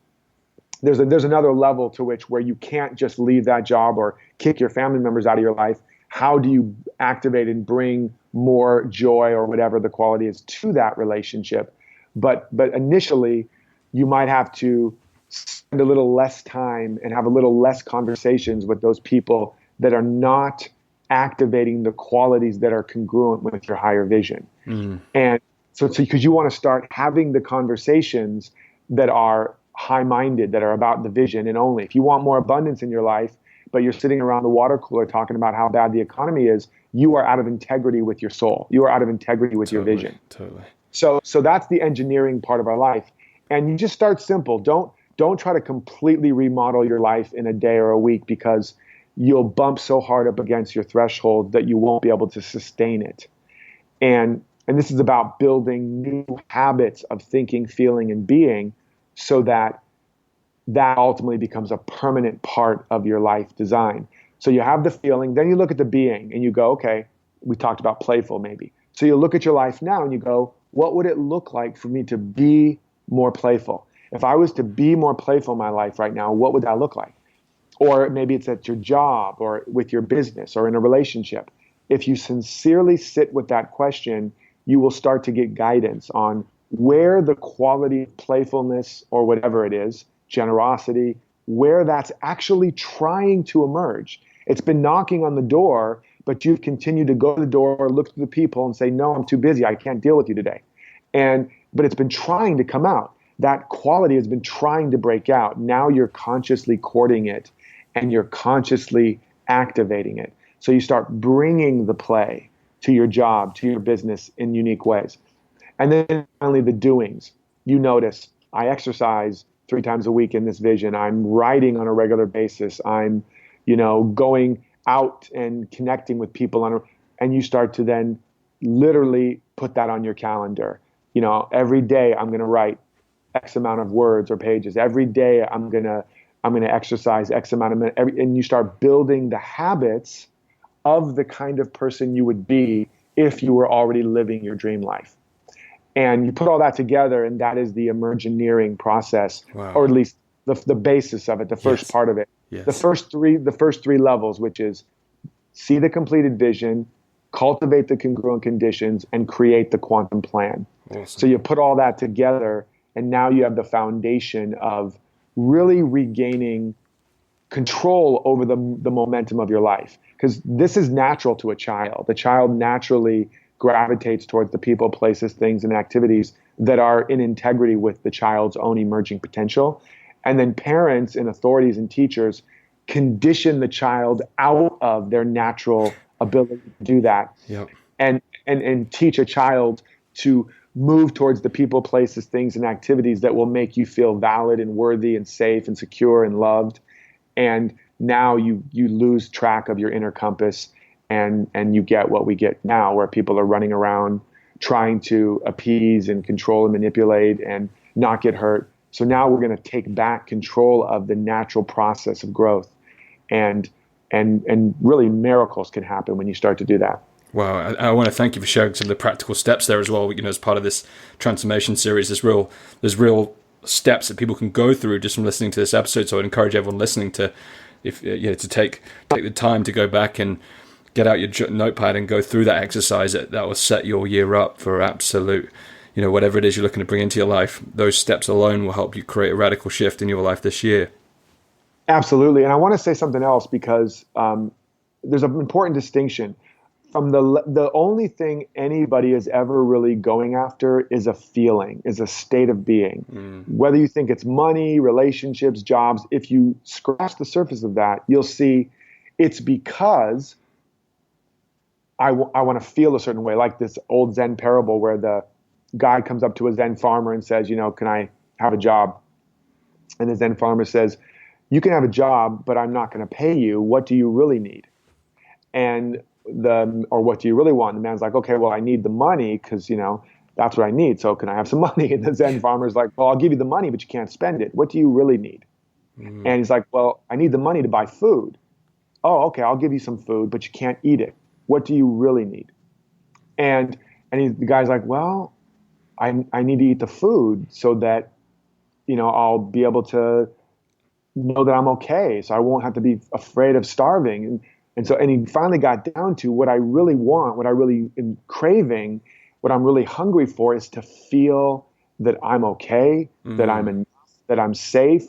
There's another level to which where you can't just leave that job or kick your family members out of your life. How do you activate and bring more joy or whatever the quality is to that relationship? But initially, you might have to spend a little less time and have a little less conversations with those people that are not activating the qualities that are congruent with your higher vision. Mm. And so because you want to start having the conversations that are high-minded, that are about the vision and only. If you want more abundance in your life, but you're sitting around the water cooler talking about how bad the economy is, you are out of integrity with your soul. You are out of integrity with your vision. Totally. So that's the engineering part of our life. And you just start simple. Don't try to completely remodel your life in a day or a week, because you'll bump so hard up against your threshold that you won't be able to sustain it. And this is about building new habits of thinking, feeling, and being, so that ultimately becomes a permanent part of your life design. So you have the feeling, then you look at the being and you go, okay, we talked about playful maybe. So you look at your life now and you go, what would it look like for me to be more playful? If I was to be more playful in my life right now, what would that look like? Or maybe it's at your job or with your business or in a relationship. If you sincerely sit with that question, you will start to get guidance on where the quality of playfulness or whatever it is, generosity, where that's actually trying to emerge. It's been knocking on the door, but you've continued to go to the door, look to the people and say, no, I'm too busy. I can't deal with you today. But it's been trying to come out. That quality has been trying to break out. Now you're consciously courting it and you're consciously activating it. So you start bringing the play to your job, to your business in unique ways. And then finally, the doings. You notice, I exercise 3 times a week in this vision. I'm writing on a regular basis. I'm, going out and connecting with people and you start to then literally put that on your calendar. Every day I'm going to write X amount of words or pages. Every day I'm going to exercise X amount of minutes. And you start building the habits of the kind of person you would be if you were already living your dream life. And you put all that together, and that is the emergeneering process, wow. Or at least the basis of it, the first part of it. Yes. The first three levels, which is see the completed vision, cultivate the congruent conditions, and create the quantum plan. Awesome. So you put all that together, and now you have the foundation of really regaining control over the momentum of your life. Because this is natural to a child. The child naturally gravitates towards the people, places, things, and activities that are in integrity with the child's own emerging potential. And then parents and authorities and teachers condition the child out of their natural ability to do that. Yep. And teach a child to move towards the people, places, things, and activities that will make you feel valid and worthy and safe and secure and loved. And now you lose track of your inner compass. And you get what we get now, where people are running around trying to appease and control and manipulate and not get hurt. So now we're going to take back control of the natural process of growth. And really miracles can happen when you start to do that. Wow. I want to thank you for sharing some of the practical steps there as well. As part of this transformation series, there's real steps that people can go through just from listening to this episode. So I'd encourage everyone listening to take the time to go back and get out your notepad and go through that exercise that will set your year up for absolute, whatever it is you're looking to bring into your life. Those steps alone will help you create a radical shift in your life this year. Absolutely. And I want to say something else, because there's an important distinction. From the only thing anybody is ever really going after is a feeling, is a state of being. Whether you think it's money, relationships, jobs, if you scratch the surface of that, you'll see it's because I want to feel a certain way, like this old Zen parable where the guy comes up to a Zen farmer and says, can I have a job. And the Zen farmer says, you can have a job, but I'm not going to pay you. What do you really need? Or what do you really want? And the man's like, okay, well, I need the money because, that's what I need. So can I have some money? And the Zen farmer's like, well, I'll give you the money, but you can't spend it. What do you really need? And he's like, well, I need the money to buy food. Oh, okay, I'll give you some food, but you can't eat it. What do you really need? And the guy's like, well, I need to eat the food so that, I'll be able to know that I'm okay. So I won't have to be afraid of starving. And he finally got down to what I really want, what I really am craving, what I'm really hungry for is to feel that I'm okay, that I'm enough, that I'm safe,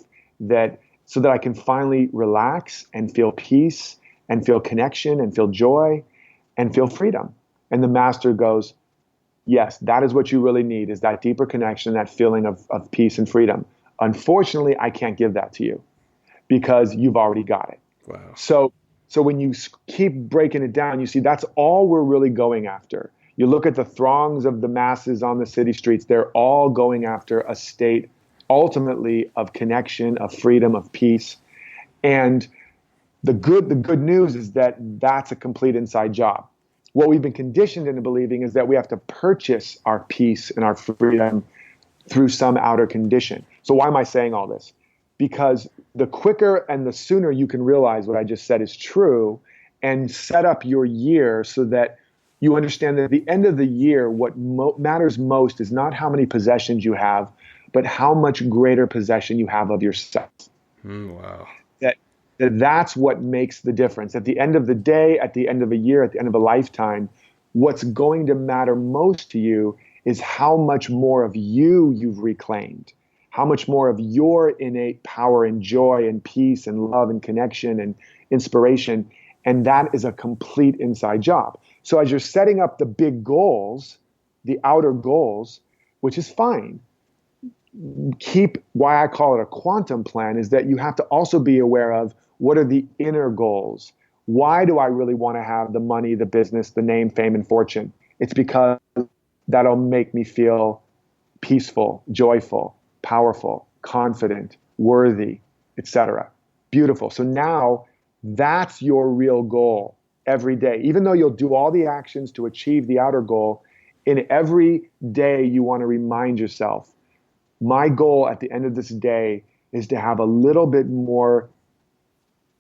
so that I can finally relax and feel peace and feel connection and feel joy and feel freedom. And the master goes, yes, that is what you really need, is that deeper connection, that feeling of peace and freedom. Unfortunately, I can't give that to you because you've already got it. Wow. So when you keep breaking it down, you see that's all we're really going after. You look at the throngs of the masses on the city streets, they're all going after a state ultimately of connection, of freedom, of peace. And the good news is that that's a complete inside job. What we've been conditioned into believing is that we have to purchase our peace and our freedom through some outer condition. So why am I saying all this? Because the quicker and the sooner you can realize what I just said is true and set up your year so that you understand that at the end of the year, what matters most is not how many possessions you have, but how much greater possession you have of yourself. Wow. That's what makes the difference. At the end of the day, at the end of a year, at the end of a lifetime, what's going to matter most to you is how much more of you've reclaimed, how much more of your innate power and joy and peace and love and connection and inspiration. And that is a complete inside job. So as you're setting up the big goals, the outer goals, which is fine, why I call it a quantum plan is that you have to also be aware of what are the inner goals. Why do I really want to have the money, the business, the name, fame, and fortune? It's because that'll make me feel peaceful, joyful, powerful, confident, worthy, etc. Beautiful. So now that's your real goal every day. Even though you'll do all the actions to achieve the outer goal, in every day you want to remind yourself, my goal at the end of this day is to have a little bit more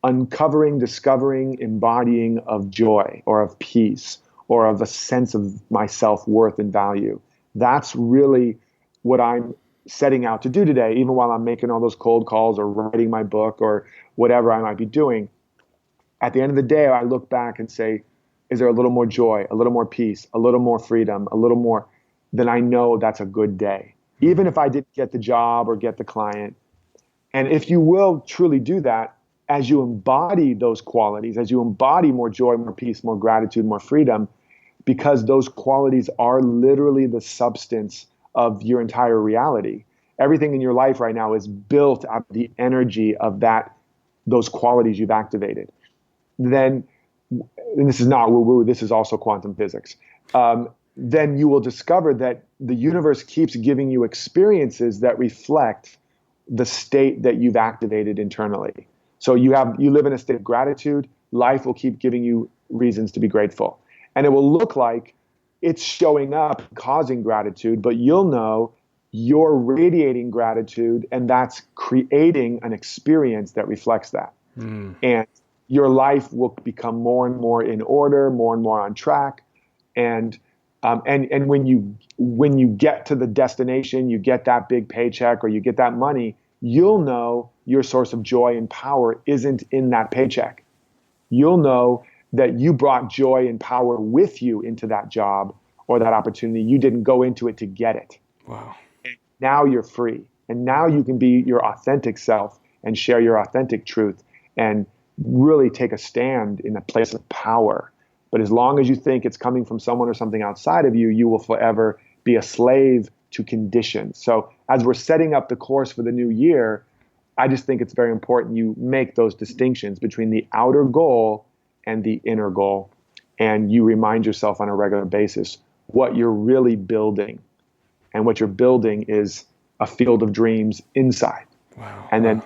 uncovering, discovering, embodying of joy or of peace or of a sense of my self-worth and value. That's really what I'm setting out to do today, even while I'm making all those cold calls or writing my book or whatever I might be doing. At the end of the day, I look back and say, is there a little more joy, a little more peace, a little more freedom, a little more? Then I know that's a good day. Even if I didn't get the job or get the client. And if you will truly do that, as you embody those qualities, as you embody more joy, more peace, more gratitude, more freedom, because those qualities are literally the substance of your entire reality. Everything in your life right now is built out of the energy of those qualities you've activated. Then, and this is not woo-woo, this is also quantum physics. Then you will discover that the universe keeps giving you experiences that reflect the state that you've activated internally. So you live in a state of gratitude, life will keep giving you reasons to be grateful. And it will look like it's showing up, causing gratitude, but you'll know you're radiating gratitude and that's creating an experience that reflects that. And your life will become more and more in order, more and more on track. And when you get to the destination, you get that big paycheck or you get that money, you'll know your source of joy and power isn't in that paycheck. You'll know that you brought joy and power with you into that job or that opportunity. You didn't go into it to get it. Wow. Now you're free. And now you can be your authentic self and share your authentic truth and really take a stand in a place of power. But as long as you think it's coming from someone or something outside of you, you will forever be a slave to conditions. So as we're setting up the course for the new year, I just think it's very important you make those distinctions between the outer goal and the inner goal. And you remind yourself on a regular basis what you're really building. And what you're building is a field of dreams inside. Wow. And then, Wow.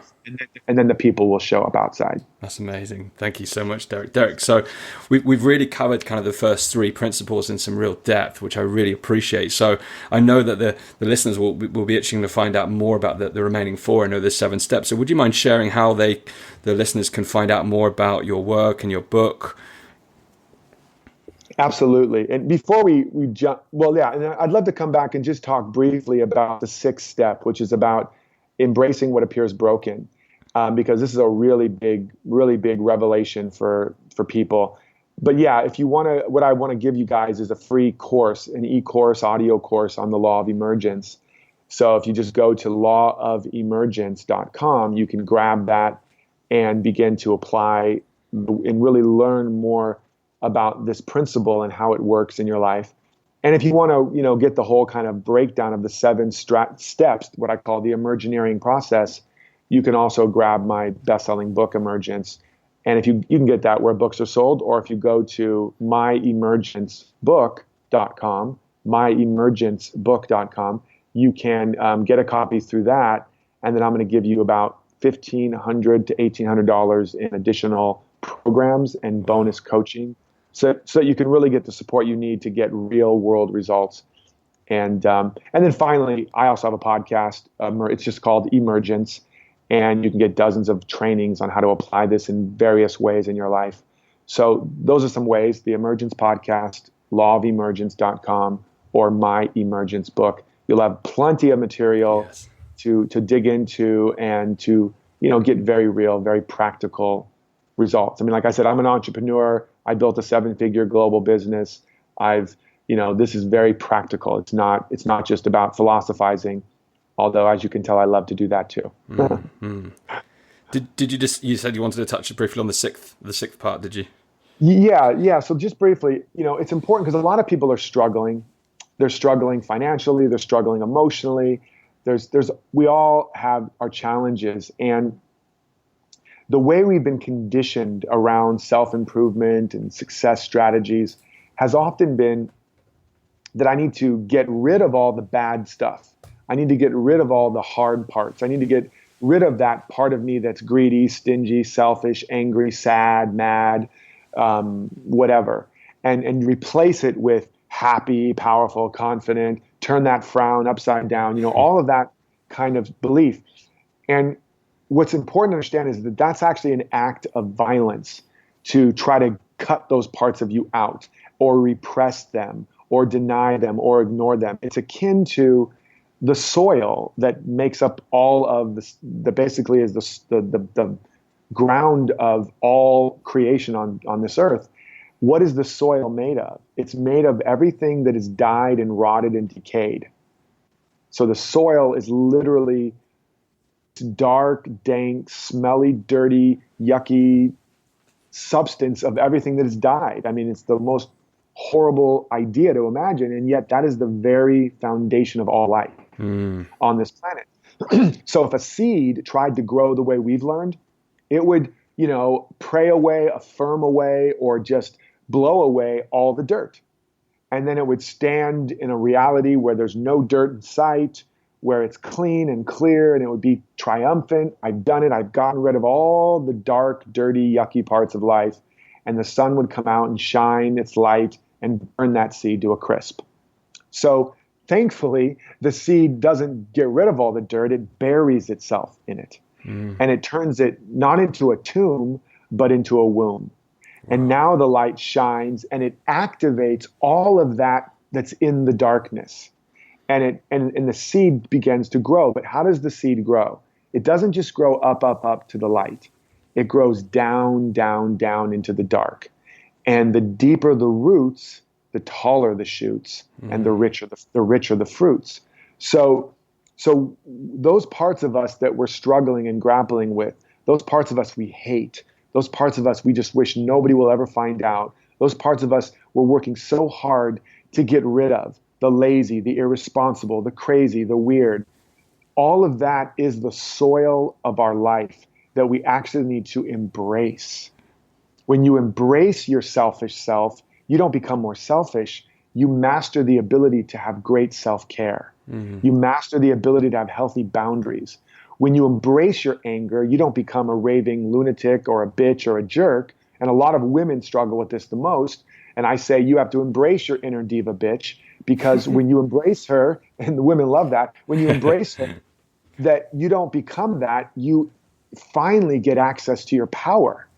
and then the people will show up outside. That's amazing. Thank you so much, Derek. Derek, so we've really covered kind of the first three principles in some real depth, which I really appreciate. So I know that the listeners will be itching to find out more about the remaining four. I know there's 7 steps. So would you mind sharing how the listeners can find out more about your work and your book? Absolutely. And before we jump, well, yeah, and I'd love to come back and just talk briefly about the 6th step, which is about embracing what appears broken. Because this is a really big revelation for people. But yeah, if you want to, what I want to give you guys is a free course, an e-course, audio course on the law of emergence. So if you just go to lawofemergence.com, you can grab that and begin to apply and really learn more about this principle and how it works in your life. And if you want to, get the whole kind of breakdown of the 7 steps, what I call the emergineering process, you can also grab my best-selling book, Emergence. And if you can get that where books are sold, or if you go to myemergencebook.com, you can get a copy through that. And then I'm going to give you about $1,500 to $1,800 in additional programs and bonus coaching, so you can really get the support you need to get real-world results. And then finally, I also have a podcast. It's just called Emergence. And you can get dozens of trainings on how to apply this in various ways in your life. So those are some ways: the Emergence Podcast, lawofemergence.com, or My Emergence Book. You'll have plenty of material to dig into and to get very real, very practical results. I mean, like I said, I'm an entrepreneur. I built a 7-figure global business. This is very practical. It's not just about philosophizing. Although, as you can tell, I love to do that too. Mm-hmm. You said you wanted to touch briefly on the sixth part, did you? Yeah. So just briefly, it's important because a lot of people are struggling. They're struggling financially. They're struggling emotionally. We all have our challenges, and the way we've been conditioned around self-improvement and success strategies has often been that I need to get rid of all the bad stuff. I need to get rid of all the hard parts. I need to get rid of that part of me that's greedy, stingy, selfish, angry, sad, mad, whatever, and replace it with happy, powerful, confident, turn that frown upside down, all of that kind of belief. And what's important to understand is that that's actually an act of violence to try to cut those parts of you out or repress them or deny them or ignore them. It's akin to the soil that makes up all of the basically is the ground of all creation on this earth. What is the soil made of? It's made of everything that has died and rotted and decayed. So the soil is literally dark, dank, smelly, dirty, yucky substance of everything that has died. I mean, it's the most horrible idea to imagine, and yet that is the very foundation of all life on this planet. So if a seed tried to grow the way we've learned, it would, pray away, affirm away, or just blow away all the dirt. And then it would stand in a reality where there's no dirt in sight, where it's clean and clear, and it would be triumphant. I've done it. I've gotten rid of all the dark, dirty, yucky parts of life. And the sun would come out and shine its light and burn that seed to a crisp. So thankfully, the seed doesn't get rid of all the dirt. It buries itself in it. And it turns it not into a tomb, but into a womb. Wow. And now the light shines and it activates all of that that's in the darkness. And the seed begins to grow. But how does the seed grow? It doesn't just grow up to the light. It grows down, down, down into the dark. And the deeper the roots, the taller the shoots, and the richer the fruits. So those parts of us that we're struggling and grappling with, those parts of us we hate, those parts of us we just wish nobody will ever find out, those parts of us we're working so hard to get rid of, the lazy, the irresponsible, the crazy, the weird, all of that is the soil of our life that we actually need to embrace. When you embrace your selfish self, you don't become more selfish. You master the ability to have great self-care. You master the ability to have healthy boundaries. When you embrace your anger, you don't become a raving lunatic or a bitch or a jerk. And a lot of women struggle with this the most. And I say you have to embrace your inner diva bitch, because when you embrace her, and the women love that, when you embrace her, that you don't become that, you finally get access to your power.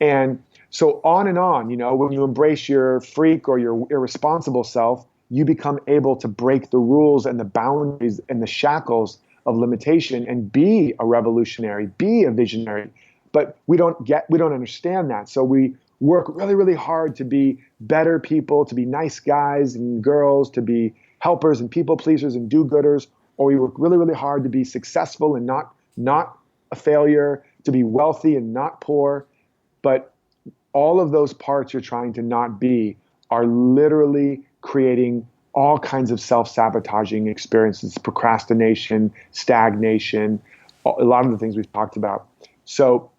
And so on and on, when you embrace your freak or your irresponsible self, you become able to break the rules and the boundaries and the shackles of limitation and be a revolutionary, be a visionary. But we don't understand that. So we work really, really hard to be better people, to be nice guys and girls, to be helpers and people pleasers and do-gooders, or we work really, really hard to be successful and not a failure, to be wealthy and not poor. But all of those parts you're trying to not be are literally creating all kinds of self-sabotaging experiences, procrastination, stagnation, a lot of the things we've talked about. So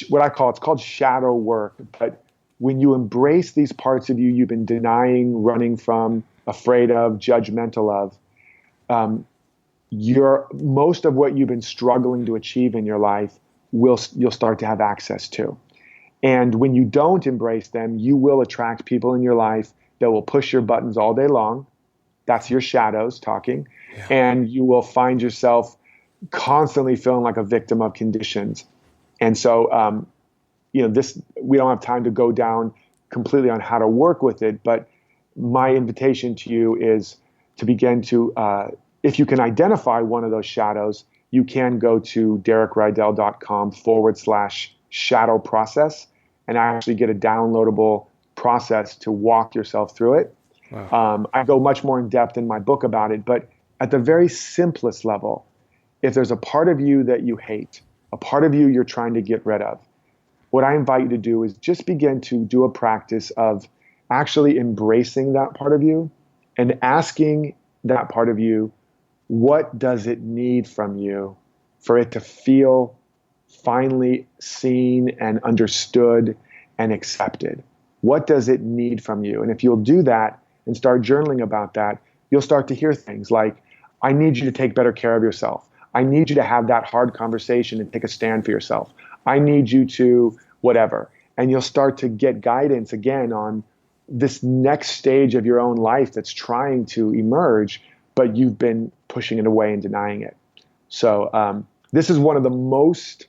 what I call, it's called shadow work. But when you embrace these parts of you you've been denying, running from, afraid of, judgmental of, most of what you've been struggling to achieve in your life, you'll start to have access to. And when you don't embrace them, you will attract people in your life that will push your buttons all day long. That's your shadows talking. Yeah. And you will find yourself constantly feeling like a victim of conditions. And so, we don't have time to go down completely on how to work with it, but my invitation to you is to begin to, if you can identify one of those shadows, you can go to derekrydall.com/shadow process and actually get a downloadable process to walk yourself through it. Wow. I go much more in depth in my book about it, but at the very simplest level, if there's a part of you that you hate, a part of you you're trying to get rid of, what I invite you to do is just begin to do a practice of actually embracing that part of you and asking that part of you, what does it need from you for it to feel finally seen and understood and accepted? What does it need from you? And if you'll do that and start journaling about that, you'll start to hear things like, I need you to take better care of yourself. I need you to have that hard conversation and take a stand for yourself. I need you to whatever. And you'll start to get guidance again on this next stage of your own life that's trying to emerge, but you've been pushing it away and denying it. So this is one of the most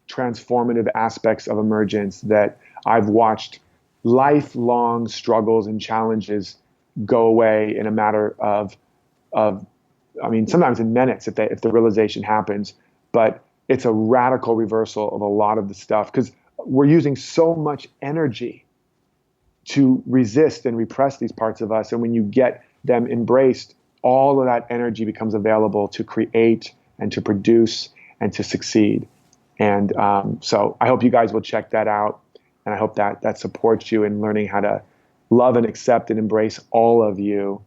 transformative aspects of emergence that I've watched lifelong struggles and challenges go away in a matter of sometimes in minutes if the realization happens, but it's a radical reversal of a lot of the stuff because we're using so much energy to resist and repress these parts of us. And when you get them embraced, all of that energy becomes available to create and to produce and to succeed. And so I hope you guys will check that out. And I hope that supports you in learning how to love and accept and embrace all of you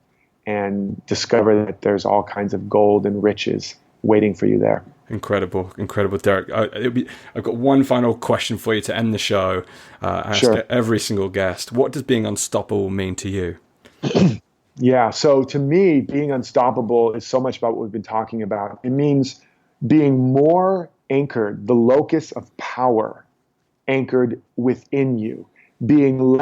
and discover that there's all kinds of gold and riches waiting for you there. Incredible, Derek. I've got one final question for you to end the show. I ask every single guest, what does being unstoppable mean to you? Yeah, so to me, being unstoppable is so much about what we've been talking about. It means being more anchored, the locus of power anchored within you, being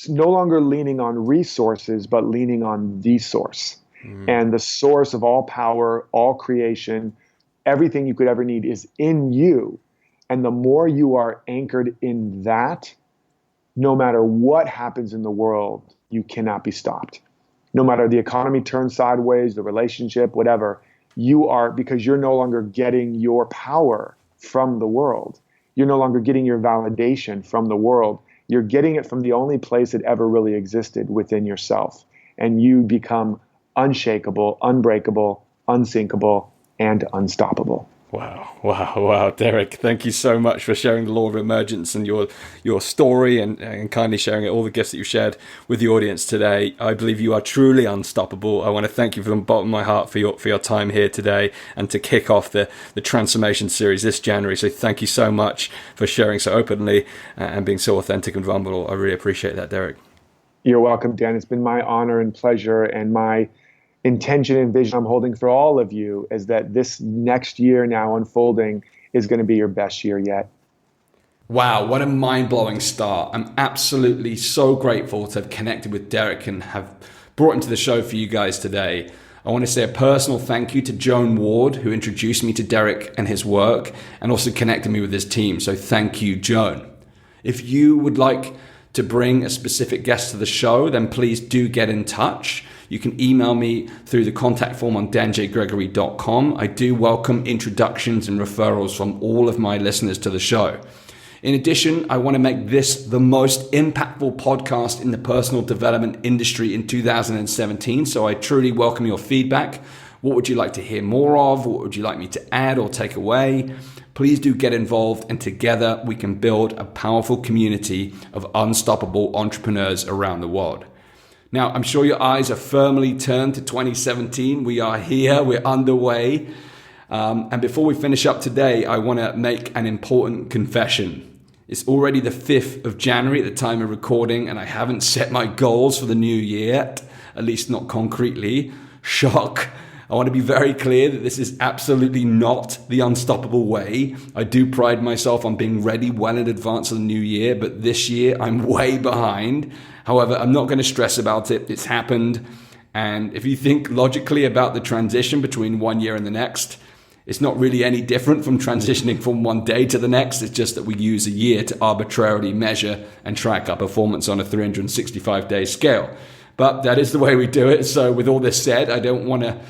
no longer leaning on resources, but leaning on the source. And the source of all power, all creation, everything you could ever need is in you. And the more you are anchored in that, no matter what happens in the world, you cannot be stopped. No matter the economy turns sideways, the relationship, whatever, because you're no longer getting your power from the world. You're no longer getting your validation from the world. You're getting it from the only place it ever really existed, within yourself. And you become unshakable, unbreakable, unsinkable, and unstoppable. Wow. Derek, thank you so much for sharing the law of emergence and your story and kindly sharing all the gifts that you shared with the audience today. I believe you are truly unstoppable. I want to thank you from the bottom of my heart for your time here today and to kick off the transformation series this January. So thank you so much for sharing so openly and being so authentic and vulnerable. I really appreciate that, Derek. You're welcome, Dan. It's been my honor and pleasure and my intention and vision I'm holding for all of you is that this next year now unfolding is going to be your best year yet. Wow, what a mind-blowing start. I'm absolutely so grateful to have connected with Derek and have brought him to the show for you guys today. I want to say a personal thank you to Joan Ward, who introduced me to Derek and his work and also connected me with his team. So thank you, Joan. If you would like to bring a specific guest to the show, then please do get in touch. You can email me through the contact form on danjgregory.com. I do welcome introductions and referrals from all of my listeners to the show. In addition, I want to make this the most impactful podcast in the personal development industry in 2017. So I truly welcome your feedback. What would you like to hear more of? What would you like me to add or take away? Please do get involved, and together we can build a powerful community of unstoppable entrepreneurs around the world. Now, I'm sure your eyes are firmly turned to 2017. We are here, we're underway. And before we finish up today, I want to make an important confession. It's already the 5th of January at the time of recording, and I haven't set my goals for the new year yet, at least not concretely. Shock. I want to be very clear that this is absolutely not the unstoppable way. I do pride myself on being ready well in advance of the new year, but this year I'm way behind. However, I'm not going to stress about it. It's happened. And if you think logically about the transition between one year and the next, it's not really any different from transitioning from one day to the next. It's just that we use a year to arbitrarily measure and track our performance on a 365-day scale. But that is the way we do it. So with all this said, I don't want to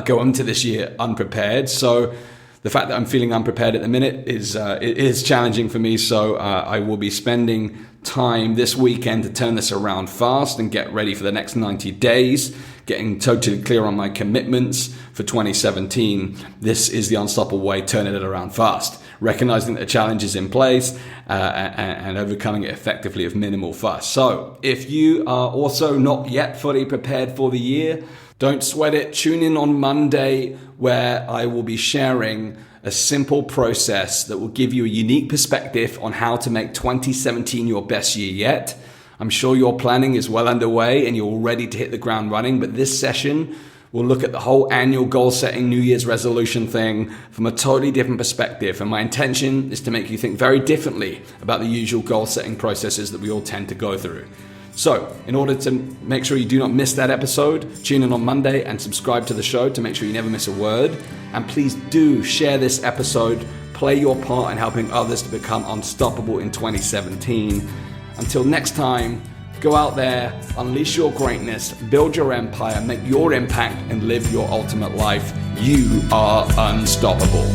go into this year unprepared. So the fact that I'm feeling unprepared at the minute is challenging for me. So I will be spending time this weekend to turn this around fast and get ready for the next 90 days, getting totally clear on my commitments for 2017. This is the unstoppable way, turning it around fast, recognizing that the challenge is in place and overcoming it effectively with minimal fuss. So if you are also not yet fully prepared for the year, don't sweat it. Tune in on Monday, where I will be sharing a simple process that will give you a unique perspective on how to make 2017 your best year yet. I'm sure your planning is well underway and you're all ready to hit the ground running, but this session will look at the whole annual goal setting, New Year's resolution thing from a totally different perspective. And my intention is to make you think very differently about the usual goal setting processes that we all tend to go through. So, in order to make sure you do not miss that episode, tune in on Monday and subscribe to the show to make sure you never miss a word. And please do share this episode, play your part in helping others to become unstoppable in 2017. Until next time, go out there, unleash your greatness, build your empire, make your impact, and live your ultimate life. You are unstoppable.